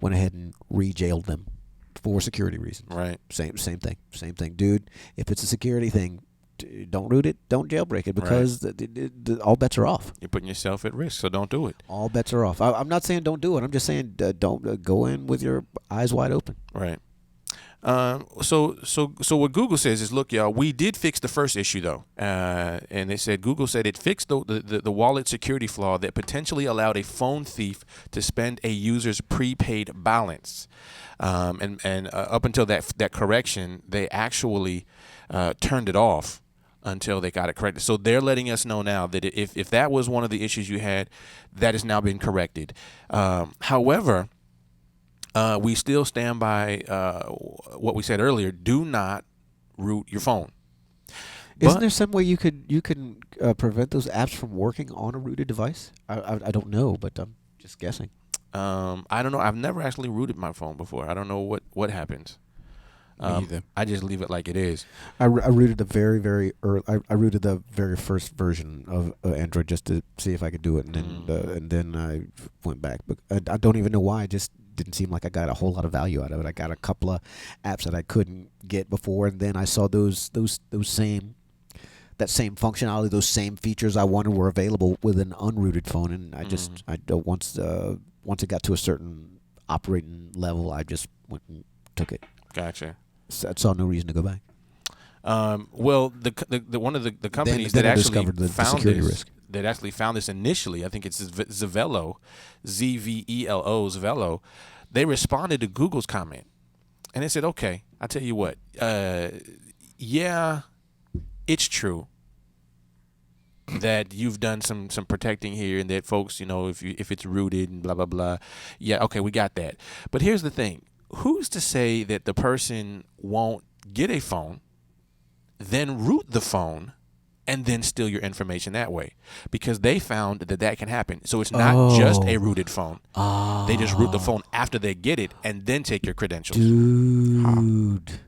Went ahead and re-jailed them for security reasons. Right. Same thing, dude. If it's a security thing, don't root it, don't jailbreak it, because all bets are off. You're putting yourself at risk, so don't do it. All bets are off. I'm not saying don't do it. I'm just saying don't go in with your eyes wide open. Right. So what Google says is, look, y'all, we did fix the first issue though, and they said Google said it fixed the wallet security flaw that potentially allowed a phone thief to spend a user's prepaid balance, and up until that correction, they actually turned it off until they got it corrected. So they're letting us know now that if that was one of the issues you had, that has now been corrected. However, we still stand by what we said earlier. Do not root your phone. Isn't there some way you can prevent those apps from working on a rooted device? I don't know, but I'm just guessing. I don't know. I've never actually rooted my phone before. I don't know what happens. I just leave it like it is. I rooted the very, very early. I rooted the very first version of Android just to see if I could do it, and then I went back. But I don't even know why. I just didn't seem like I got a whole lot of value out of it. I got a couple of apps that I couldn't get before, and then I saw that same functionality, those same features I wanted were available with an unrooted phone, and once it got to a certain operating level, I just went and took it. Gotcha. So I saw no reason to go back. Well, the one of the companies that actually found this, that actually found this initially, I think it's Zvelo, Zvelo, Zvelo. They responded to Google's comment, and they said, "Okay, I tell you what, yeah, it's true that you've done some protecting here, and that folks, if it's rooted and blah blah blah, yeah, okay, we got that. But here's the thing." Who's to say that the person won't get a phone, then root the phone, and then steal your information that way? Because they found that can happen. So it's not just a rooted phone. They just root the phone after they get it and then take your credentials. Dude.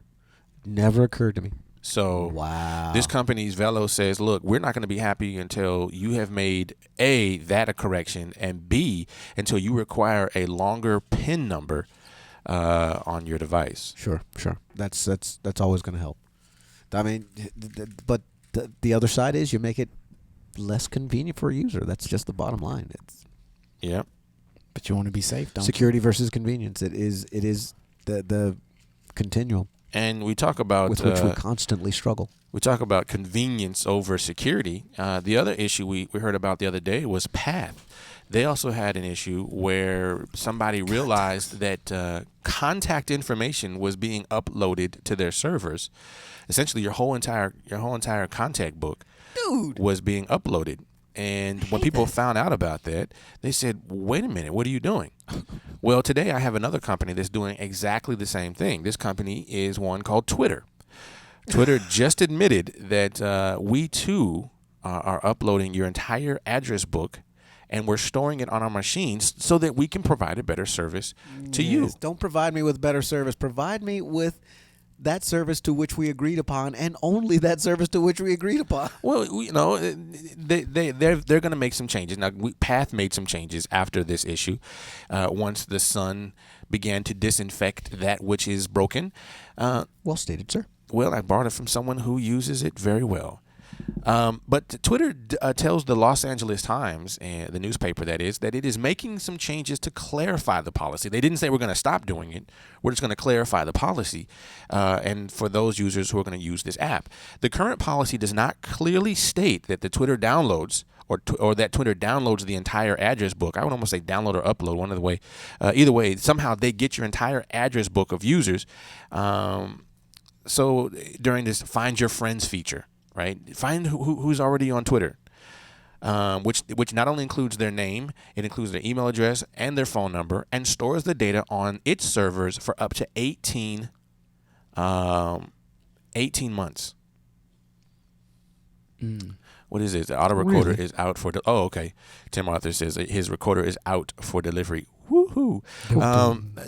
Never occurred to me. So wow. This company's Velo says, look, we're not going to be happy until you have made A, that a correction, and B, until you require a longer PIN number on your device. Sure. That's always going to help. I mean, but the other side is you make it less convenient for a user. That's just the bottom line. Yeah. But you want to be safe, don't Security versus convenience. It is the continuum. And we talk about with which we constantly struggle. We talk about convenience over security. The other issue we heard about the other day was Path. They also had an issue where somebody realized that contact information was being uploaded to their servers. Essentially, your whole entire contact book was being uploaded. And when people found out about that, they said, wait a minute, what are you doing? Well, today I have another company that's doing exactly the same thing. This company is one called Twitter. Twitter just admitted that we, too, are uploading your entire address book, and we're storing it on our machines so that we can provide a better service to you. Don't provide me with better service. Provide me with that service to which we agreed upon, and only that service to which we agreed upon. Well, they're going to make some changes. Now, Path made some changes after this issue. Once the Sun began to disinfect that which is broken. Well stated, sir. Well, I borrowed it from someone who uses it very well. But Twitter tells the Los Angeles Times, the newspaper that it is making some changes to clarify the policy. They didn't say we're going to stop doing it. We're just going to clarify the policy. And for those users who are going to use this app, the current policy does not clearly state that the Twitter downloads or that Twitter downloads the entire address book. I would almost say download or upload, one of the way. Either way, somehow they get your entire address book of users. So during this Find Your Friends feature, right? Find who's already on Twitter, which not only includes their name, it includes their email address and their phone number, and stores the data on its servers for up to 18 months. What is it? The auto recorder is out for okay. Tim Arthur says his recorder is out for delivery. Woohoo!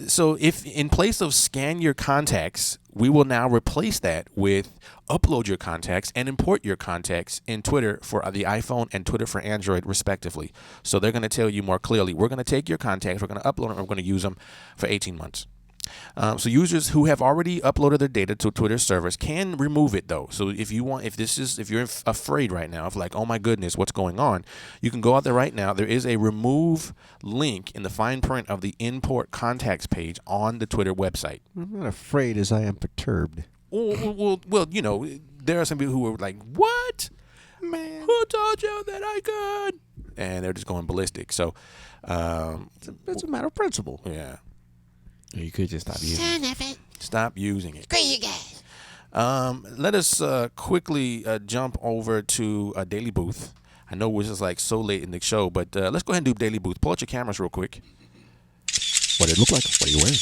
So if in place of scan your contacts, we will now replace that with upload your contacts and import your contacts in Twitter for the iPhone and Twitter for Android, respectively. So they're going to tell you more clearly, we're going to take your contacts, we're going to upload them, and we're going to use them for 18 months. So users who have already uploaded their data to Twitter's servers can remove it, though. So if you're afraid right now of like, oh my goodness, what's going on, you can go out there right now. There is a remove link in the fine print of the import contacts page on the Twitter website. I'm not afraid as I am perturbed. Well, there are some people who are like, what? Man, who told you that I could? And they're just going ballistic. So it's a matter of principle. Yeah. You could just stop using it. Stop using it. Screw you guys. Let us quickly jump over to Daily Booth. I know we're just like so late in the show, but let's go ahead and do Daily Booth. Pull out your cameras real quick. What did it look like? What are you wearing?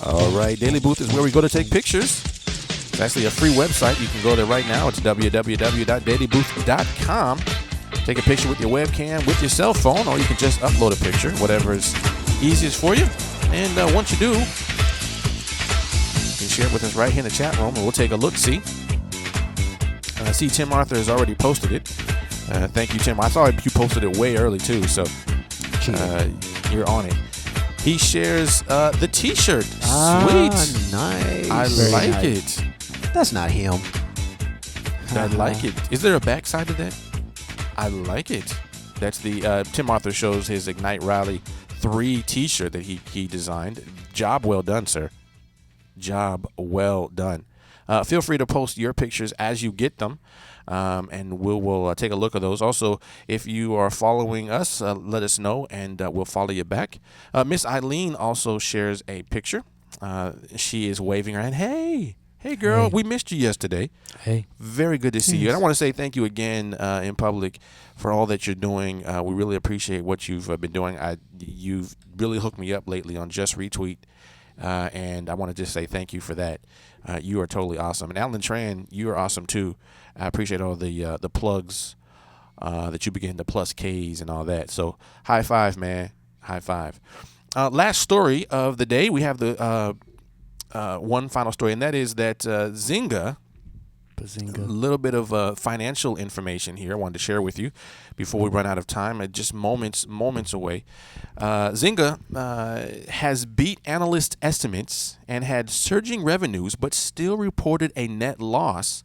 All right, Daily Booth is where we go to take pictures. It's actually a free website. You can go there right now. It's www.dailybooth.com. Take a picture with your webcam, with your cell phone, or you can just upload a picture, whatever is easiest for you. And once you do, you can share it with us right here in the chat room, and we'll take a look-see. I see Tim Arthur has already posted it. Thank you, Tim. I saw you posted it way early, too, so you're on it. He shares the T-shirt. Sweet. Nice. I Very like nice. it. That's not him. I like it. Is there a backside to that? I like it. That's the Tim Arthur shows his Ignite Rally 3 T-shirt that he designed. Job well done, sir. Job well done. Feel free to post your pictures as you get them, and we'll take a look at those. Also, if you are following us, let us know, and we'll follow you back. Miss Eileen also shares a picture. She is waving her hand. Hey, girl, we missed you yesterday. Hey. Very good to see you. And I want to say thank you again in public for all that you're doing. We really appreciate what you've been doing. You've really hooked me up lately on Just Retweet, and I want to just say thank you for that. You are totally awesome. And Alan Tran, you are awesome too. I appreciate all the plugs that you begin to plus Ks and all that. So high five, man. High five. Last story of the day, we have the one final story, and that is that Zynga. A little bit of financial information here I wanted to share with you before we run out of time. Just moments away. Zynga has beat analyst estimates and had surging revenues, but still reported a net loss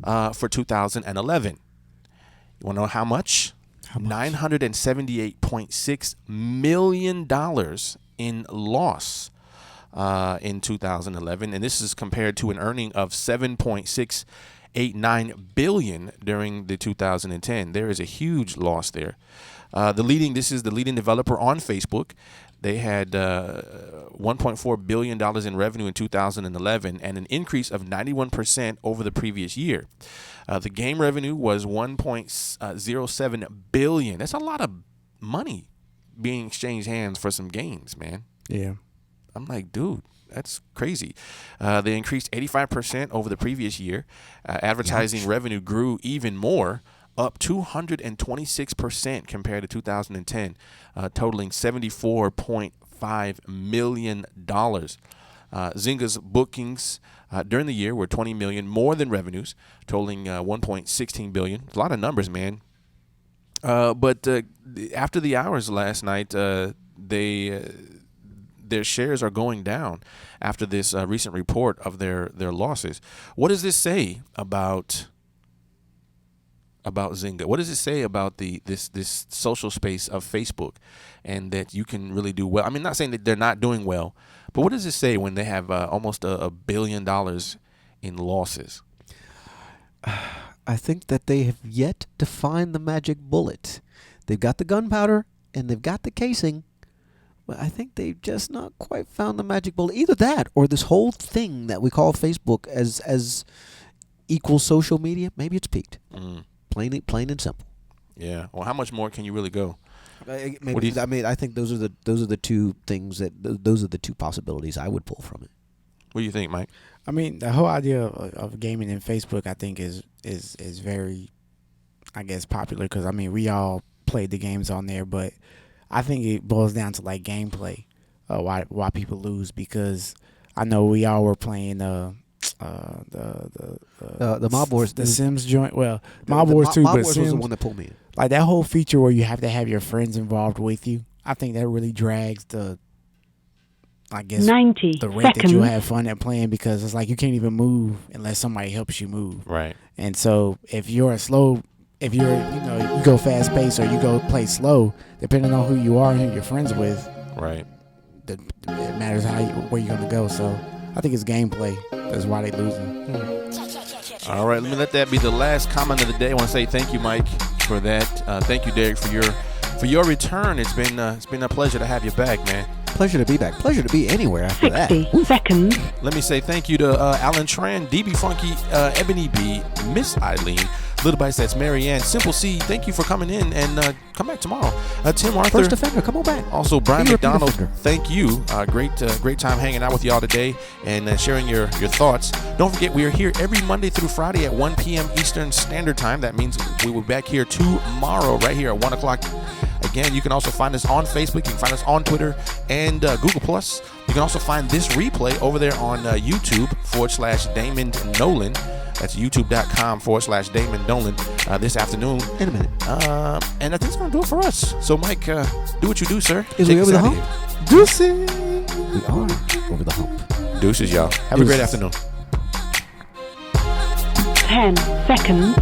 for 2011. You want to know how much? $978.6 million in loss in 2011, and this is compared to an earning of $7.689 billion during the 2010. There is a huge loss there. This is the leading developer on Facebook. They had $1.4 billion in revenue in 2011 and an increase of 91% over the previous year. The game revenue was $1.07 billion. That's a lot of money being exchanged hands for some games, man. Yeah. I'm like, dude, that's crazy. They increased 85% over the previous year. Advertising revenue grew even more, up 226% compared to 2010, totaling $74.5 million. Zynga's bookings during the year were $20 million more than revenues, totaling $1.16 billion. A lot of numbers, man. But after the hours last night, their shares are going down after this recent report of their losses. What does this say about Zynga? What does it say about this social space of Facebook, and that you can really do well? I mean, not saying that they're not doing well, but what does it say when they have almost $1 billion in losses? I think that they have yet to find the magic bullet. They've got the gunpowder and they've got the casing. But I think they've just not quite found the magic bullet. Either that or this whole thing that we call Facebook as equal social media, maybe it's peaked. Plain and simple. Yeah. Well, how much more can you really go? Maybe, I think those are the two things those are the two possibilities I would pull from it. What do you think, Mike? I mean, the whole idea of gaming in Facebook, I think, is very, I guess, popular because, I mean, we all played the games on there, but I think it boils down to like gameplay, why people lose, because I know we all were playing the Mob Wars, the Sims joint. Well, Mob Wars too, Mob but Wars Sims was the one that pulled me in. Like that whole feature where you have to have your friends involved with you. I think that really drags the rate that you have fun at playing, because it's like you can't even move unless somebody helps you move. Right. And so if you go fast paced or you go play slow, depending on who you are and who you're friends with, right, it matters where you're gonna go. So I think it's gameplay. That's why they're losing. All right, let me let that be the last comment of the day. I want to say thank you, Mike, for that. Thank you, Derek, for your return. It's been a pleasure to have you back, man. Pleasure to be back. Pleasure to be anywhere after 60 seconds. Let me say thank you to Alan Tran, DB Funky, Ebony B, Miss Eileen, Little Bites, that's Marianne, Simple C. Thank you for coming in, and come back tomorrow. Tim Arthur, First Defender, come on back. Also, Brian McDonald, thank you. Great time hanging out with y'all today and sharing your thoughts. Don't forget, we are here every Monday through Friday at 1 p.m. Eastern Standard Time. That means we will be back here tomorrow, right here at 1 o'clock. Again, you can also find us on Facebook. You can find us on Twitter and Google+. You can also find this replay over there on YouTube/Damon Nolan. That's youtube.com/Damon Nolan this afternoon. In a minute. And I think it's going to do it for us. So, Mike, do what you do, sir. Is we over the hump? Deuces. We are over the hump. Deuces, y'all. Have a great afternoon. 10 seconds.